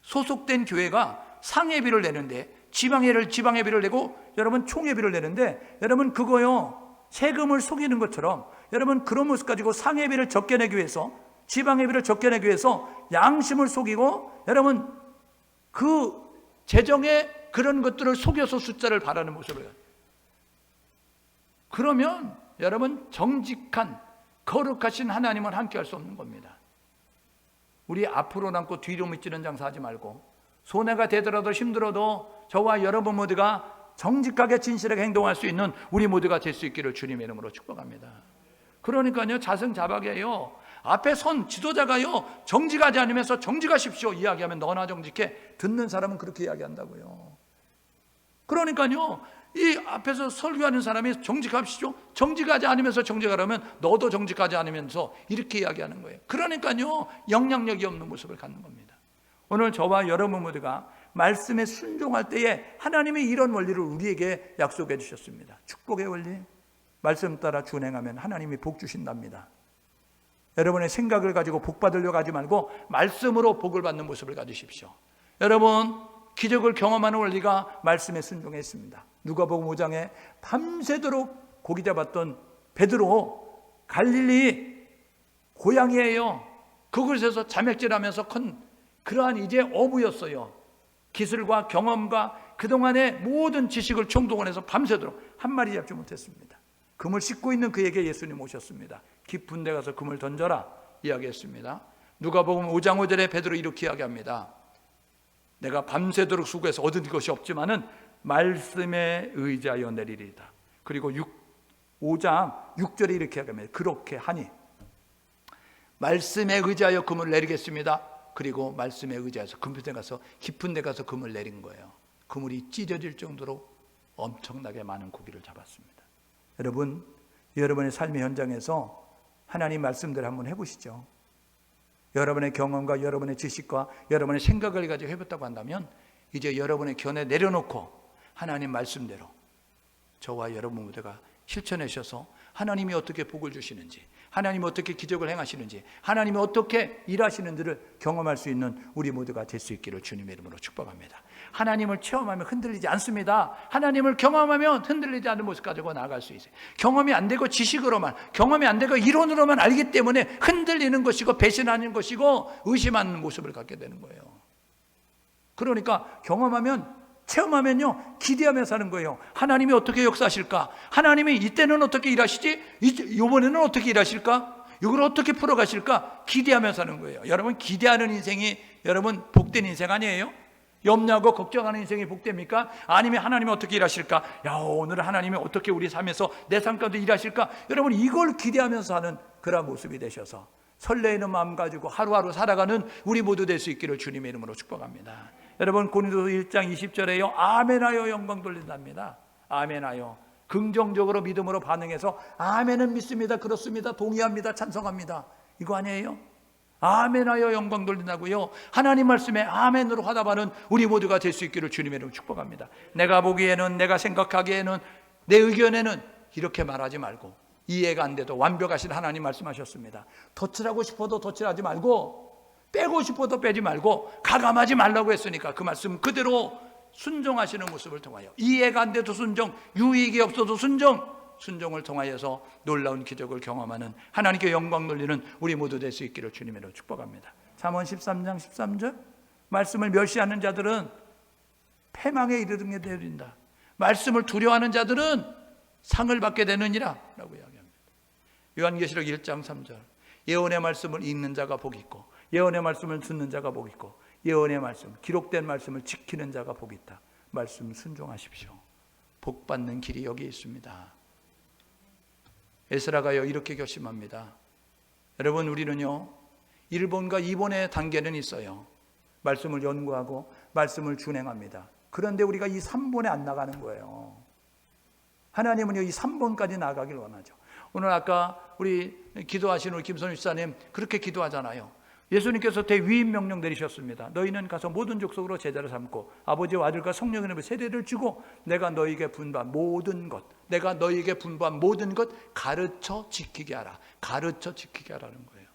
소속된 교회가 상회비를 내는데, 지방회비를 내고 여러분 총회비를 내는데, 여러분 그거요 세금을 속이는 것처럼, 여러분 그런 모습 가지고 상회비를 적게 내기 위해서, 지방회비를 적게 내기 위해서 양심을 속이고, 여러분 그 재정에 그런 것들을 속여서 숫자를 바라는 모습을, 그러면 여러분 정직한 거룩하신 하나님은 함께 할 수 없는 겁니다. 우리 앞으로 남고 뒤로 미치는 장사하지 말고, 손해가 되더라도 힘들어도 저와 여러분 모두가 정직하게 진실하게 행동할 수 있는 우리 모두가 될 수 있기를 주님의 이름으로 축복합니다. 그러니까요 자승자박이에요. 앞에 선 지도자가요 정직하지 않으면서 정직하십시오 이야기하면 너나 정직해. 듣는 사람은 그렇게 이야기한다고요. 그러니까요 이 앞에서 설교하는 사람이 정직하십시오, 정직하지 않으면서 정직하라면 너도 정직하지 않으면서 이렇게 이야기하는 거예요. 그러니까요 영향력이 없는 모습을 갖는 겁니다. 오늘 저와 여러분 모두가 말씀에 순종할 때에 하나님이 이런 원리를 우리에게 약속해 주셨습니다. 축복의 원리, 말씀 따라 준행하면 하나님이 복 주신답니다. 여러분의 생각을 가지고 복 받으려고 하지 말고 말씀으로 복을 받는 모습을 가지십시오. 여러분 기적을 경험하는 원리가 말씀에 순종해 있습니다. 누가복음 5장에 밤새도록 고기 잡았던 베드로, 갈릴리 고향이에요. 그곳에서 자맥질하면서 큰 그러한 이제 어부였어요. 기술과 경험과 그동안의 모든 지식을 총동원해서 밤새도록 한 마리 잡지 못했습니다. 금을 씻고 있는 그에게 예수님 오셨습니다. 깊은 데 가서 금을 던져라 이야기했습니다. 누가복음 5장 5절에 베드로 이렇게 이야기합니다. 내가 밤새도록 수고해서 얻은 것이 없지만은 말씀에 의지하여 내리리다. 그리고 5장 6절에 이렇게 이야기합니다. 그렇게 하니 말씀에 의지하여 금을 내리겠습니다. 그리고 말씀에 의지해서 깊은 데 가서 금을 내린 거예요. 그물이 찢어질 정도로 엄청나게 많은 고기를 잡았습니다. 여러분, 여러분의 삶의 현장에서 하나님 말씀대로 한번 해보시죠. 여러분의 경험과 여러분의 지식과 여러분의 생각을 가지고 해봤다고 한다면 이제 여러분의 견해 내려놓고 하나님 말씀대로 저와 여러분 모두가 실천하셔서 하나님이 어떻게 복을 주시는지, 하나님이 어떻게 기적을 행하시는지, 하나님이 어떻게 일하시는지를 경험할 수 있는 우리 모두가 될 수 있기를 주님의 이름으로 축복합니다. 하나님을 체험하면 흔들리지 않습니다. 하나님을 경험하면 흔들리지 않는 모습 가지고 나아갈 수 있어요. 경험이 안 되고 지식으로만, 경험이 안 되고 이론으로만 알기 때문에 흔들리는 것이고 배신하는 것이고 의심하는 모습을 갖게 되는 거예요. 그러니까 경험하면, 체험하면요, 기대하며 사는 거예요. 하나님이 어떻게 역사하실까? 하나님이 이때는 어떻게 일하시지? 이번에는 어떻게 일하실까? 이걸 어떻게 풀어가실까? 기대하며 사는 거예요. 여러분, 기대하는 인생이 여러분 복된 인생 아니에요? 염려하고 걱정하는 인생이 복됩니까? 아니면 하나님이 어떻게 일하실까? 야, 오늘 하나님이 어떻게 우리 삶에서 내 삶 가운데 일하실까? 여러분, 이걸 기대하면서 사는 그런 모습이 되셔서 설레이는 마음 가지고 하루하루 살아가는 우리 모두 될 수 있기를 주님의 이름으로 축복합니다. 여러분, 고린도서 1장 20절에요, 아멘하여 영광 돌린답니다. 아멘하여, 긍정적으로 믿음으로 반응해서 아멘은 믿습니다, 그렇습니다, 동의합니다, 찬성합니다, 이거 아니에요? 아멘하여 영광 돌린다고요. 하나님 말씀에 아멘으로 화답하는 우리 모두가 될 수 있기를 주님의 이름으로 축복합니다. 내가 보기에는, 내가 생각하기에는, 내 의견에는 이렇게 말하지 말고, 이해가 안 돼도 완벽하신 하나님 말씀하셨습니다. 덧칠하고 싶어도 덧칠하지 말고, 빼고 싶어도 빼지 말고, 가감하지 말라고 했으니까 그 말씀 그대로 순종하시는 모습을 통하여, 이해가 안 돼도 순종, 유익이 없어도 순종을 통하여서 놀라운 기적을 경험하는, 하나님께 영광 돌리는 우리 모두 될 수 있기를 주님으로 축복합니다. 잠언 13장 13절, 말씀을 멸시하는 자들은 패망에 이르게 되리다. 말씀을 두려워하는 자들은 상을 받게 되느니라 라고 이야기합니다. 요한계시록 1장 3절, 예언의 말씀을 읽는 자가 복이 있고, 예언의 말씀을 듣는 자가 복이 있고, 예언의 말씀, 기록된 말씀을 지키는 자가 복이 있다. 말씀 순종하십시오. 복 받는 길이 여기 있습니다. 에스라가요, 이렇게 결심합니다. 여러분, 우리는요, 1번과 2번의 단계는 있어요. 말씀을 연구하고 말씀을 준행합니다. 그런데 우리가 이 3번에 안 나가는 거예요. 하나님은요, 이 3번까지 나가길 원하죠. 오늘 아까 우리 기도하신 우리 김선희 집사님 그렇게 기도하잖아요. 예수님께서 대위임 명령 내리셨습니다. 너희는 가서 모든 족속으로 제자를 삼고 아버지와 아들과 성령의 이름으로 세례를 주고 내가 너희에게 분부한 모든 것, 내가 너희에게 분부한 모든 것 가르쳐 지키게 하라. 가르쳐 지키게 하라는 거예요.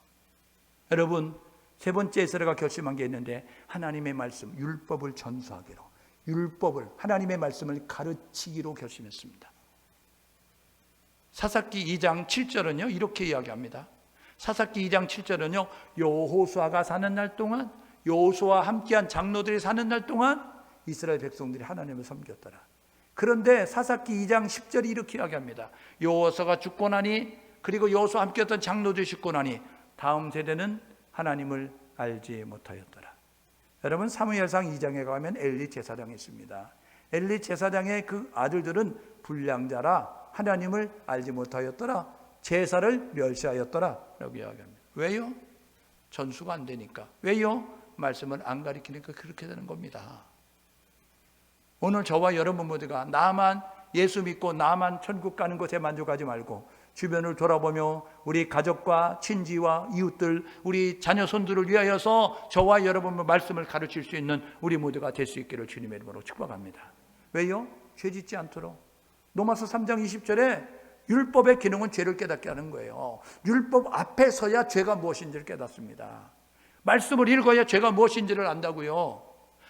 여러분, 세 번째 에스라가 결심한 게 있는데, 하나님의 말씀, 율법을 전수하기로, 율법을, 하나님의 말씀을 가르치기로 결심했습니다. 사사기 2장 7절은요 이렇게 이야기합니다. 사사기 2장 7절은요, 여호수아가 사는 날 동안, 여호수아와 함께한 장로들이 사는 날 동안 이스라엘 백성들이 하나님을 섬겼더라. 그런데 사사기 2장 10절이 이렇게 이야기합니다. 여호수아가 죽고 나니, 그리고 여호수아와 함께했던 장로들이 죽고 나니 다음 세대는 하나님을 알지 못하였더라. 여러분, 사무엘상 2장에 가면 엘리 제사장이 있습니다. 엘리 제사장의 그 아들들은 불량자라 하나님을 알지 못하였더라, 제사를 멸시하였더라 라고 이야기합니다. 왜요? 전수가 안 되니까. 왜요? 말씀을 안 가리키니까 그렇게 되는 겁니다. 오늘 저와 여러분 모두가 나만 예수 믿고 나만 천국 가는 것에 만족하지 말고 주변을 돌아보며 우리 가족과 친지와 이웃들, 우리 자녀 손들을 위하여서 저와 여러분의 말씀을 가르칠 수 있는 우리 모두가 될 수 있기를 주님의 이름으로 축복합니다. 왜요? 죄 짓지 않도록. 로마서 3장 20절에 율법의 기능은 죄를 깨닫게 하는 거예요. 율법 앞에 서야 죄가 무엇인지를 깨닫습니다. 말씀을 읽어야 죄가 무엇인지를 안다고요.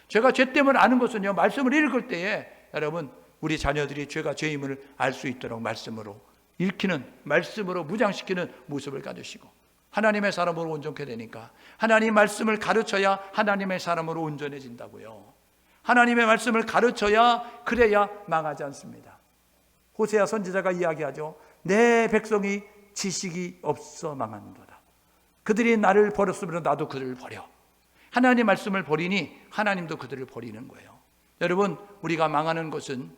제가 죄 때문에 아는 것은요, 말씀을 읽을 때에 여러분, 우리 자녀들이 죄가 죄임을 알 수 있도록 말씀으로 읽히는, 말씀으로 무장시키는 모습을 가지시고, 하나님의 사람으로 온전케 되니까 하나님 말씀을 가르쳐야 하나님의 사람으로 온전해진다고요. 하나님의 말씀을 가르쳐야, 그래야 망하지 않습니다. 호세아 선지자가 이야기하죠. 내 백성이 지식이 없어 망한도다. 그들이 나를 버렸으면 나도 그들을 버려. 하나님의 말씀을 버리니 하나님도 그들을 버리는 거예요. 여러분, 우리가 망하는 것은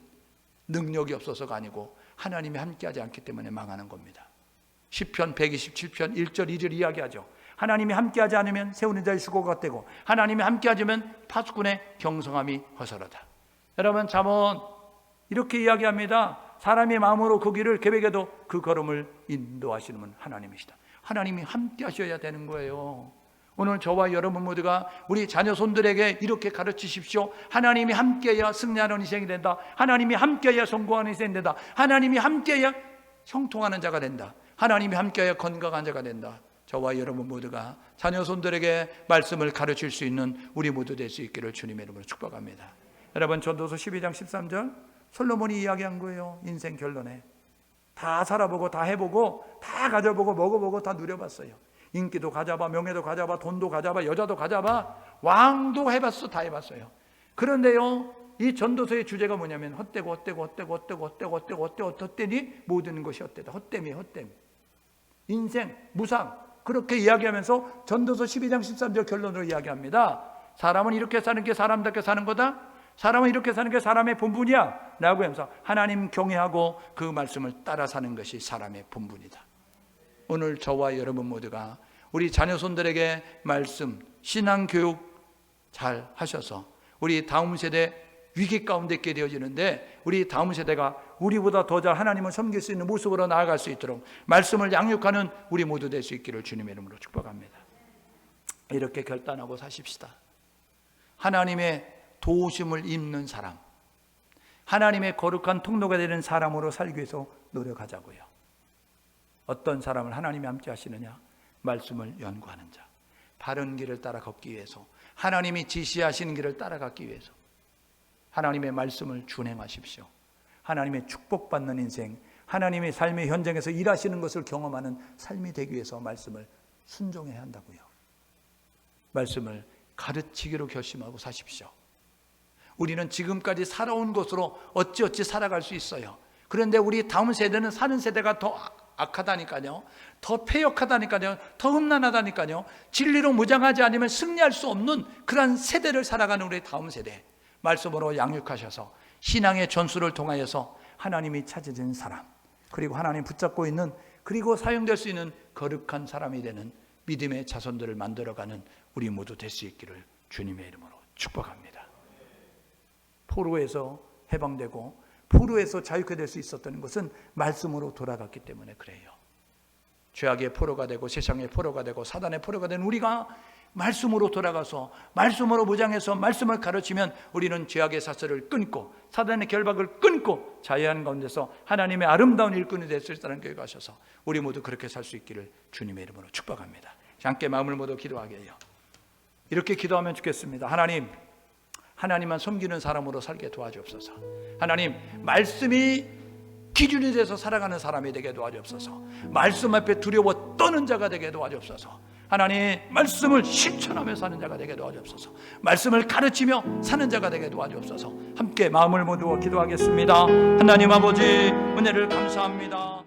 능력이 없어서가 아니고 하나님이 함께하지 않기 때문에 망하는 겁니다. 시편 127편 1절 2절 이야기하죠. 하나님이 함께하지 않으면 세우는 자의 수고가 되고 하나님이 함께하지면 파수꾼의 경성함이 허설하다. 여러분, 잠언 이렇게 이야기합니다. 사람이 마음으로 그 길을 계획해도 그 걸음을 인도하시는 분 하나님이시다. 하나님이 함께 하셔야 되는 거예요. 오늘 저와 여러분 모두가 우리 자녀 손들에게 이렇게 가르치십시오. 하나님이 함께해야 승리하는 인생이 된다. 하나님이 함께해야 성공하는 인생이 된다. 하나님이 함께해야 형통하는 자가 된다. 하나님이 함께하여 건강한 자가 된다. 저와 여러분 모두가 자녀손들에게 말씀을 가르칠 수 있는 우리 모두 될 수 있기를 주님의 이름으로 축복합니다. 여러분, 전도서 12장 13절 솔로몬이 이야기한 거예요. 인생 결론에 다 살아보고 다 해보고 다 가져보고 먹어보고 다 누려봤어요. 인기도 가져봐, 명예도 가져봐, 돈도 가져봐, 여자도 가져봐, 왕도 해봤어. 다 해봤어요. 그런데요, 이 전도서의 주제가 뭐냐면 헛되고 헛되니 모든 것이 헛되다. 헛됨이에요. 헛됨. 인생, 무상, 그렇게 이야기하면서 전도서 12장 13절 결론으로 이야기합니다. 사람은 이렇게 사는 게 사람답게 사는 거다. 사람은 이렇게 사는 게 사람의 본분이야 라고 하면서 하나님 경외하고 그 말씀을 따라 사는 것이 사람의 본분이다. 오늘 저와 여러분 모두가 우리 자녀손들에게 말씀, 신앙교육 잘 하셔서 우리 다음 세대 위기 가운데 있게 되어지는데 우리 다음 세대가 우리보다 더 잘 하나님을 섬길 수 있는 모습으로 나아갈 수 있도록 말씀을 양육하는 우리 모두 될 수 있기를 주님의 이름으로 축복합니다. 이렇게 결단하고 사십시다. 하나님의 도우심을 입는 사람, 하나님의 거룩한 통로가 되는 사람으로 살기 위해서 노력하자고요. 어떤 사람을 하나님이 함께 하시느냐? 말씀을 연구하는 자, 바른 길을 따라 걷기 위해서, 하나님이 지시하시는 길을 따라가기 위해서 하나님의 말씀을 준행하십시오. 하나님의 축복받는 인생, 하나님의 삶의 현장에서 일하시는 것을 경험하는 삶이 되기 위해서 말씀을 순종해야 한다고요. 말씀을 가르치기로 결심하고 사십시오. 우리는 지금까지 살아온 것으로 어찌어찌 살아갈 수 있어요. 그런데 우리 다음 세대는 사는 세대가 더 악하다니까요, 더 패역하다니까요, 더 험난하다니까요. 진리로 무장하지 않으면 승리할 수 없는 그런 세대를 살아가는 우리 다음 세대, 말씀으로 양육하셔서 신앙의 전수를 통하여서 하나님이 찾으신 사람, 그리고 하나님 붙잡고 있는, 그리고 사용될 수 있는 거룩한 사람이 되는 믿음의 자손들을 만들어가는 우리 모두 될 수 있기를 주님의 이름으로 축복합니다. 포로에서 해방되고 포로에서 자유케 될 수 있었던 것은 말씀으로 돌아갔기 때문에 그래요. 죄악의 포로가 되고 세상의 포로가 되고 사단의 포로가 된 우리가 말씀으로 돌아가서 말씀으로 무장해서 말씀을 가르치면 우리는 죄악의 사슬을 끊고 사단의 결박을 끊고 자유한 가운데서 하나님의 아름다운 일꾼이 될 수 있다는 교회 가셔서 우리 모두 그렇게 살 수 있기를 주님의 이름으로 축복합니다. 함께 마음을 모두 기도하게 해요. 이렇게 기도하면 좋겠습니다. 하나님만 섬기는 사람으로 살게 도와주옵소서. 하나님, 말씀이 기준이 돼서 살아가는 사람이 되게 도와주옵소서. 말씀 앞에 두려워 떠는 자가 되게 도와주옵소서. 하나님, 말씀을 실천하며 사는 자가 되게 도와주옵소서. 말씀을 가르치며 사는 자가 되게 도와주옵소서. 함께 마음을 모두어 기도하겠습니다. 하나님 아버지, 은혜를 감사합니다.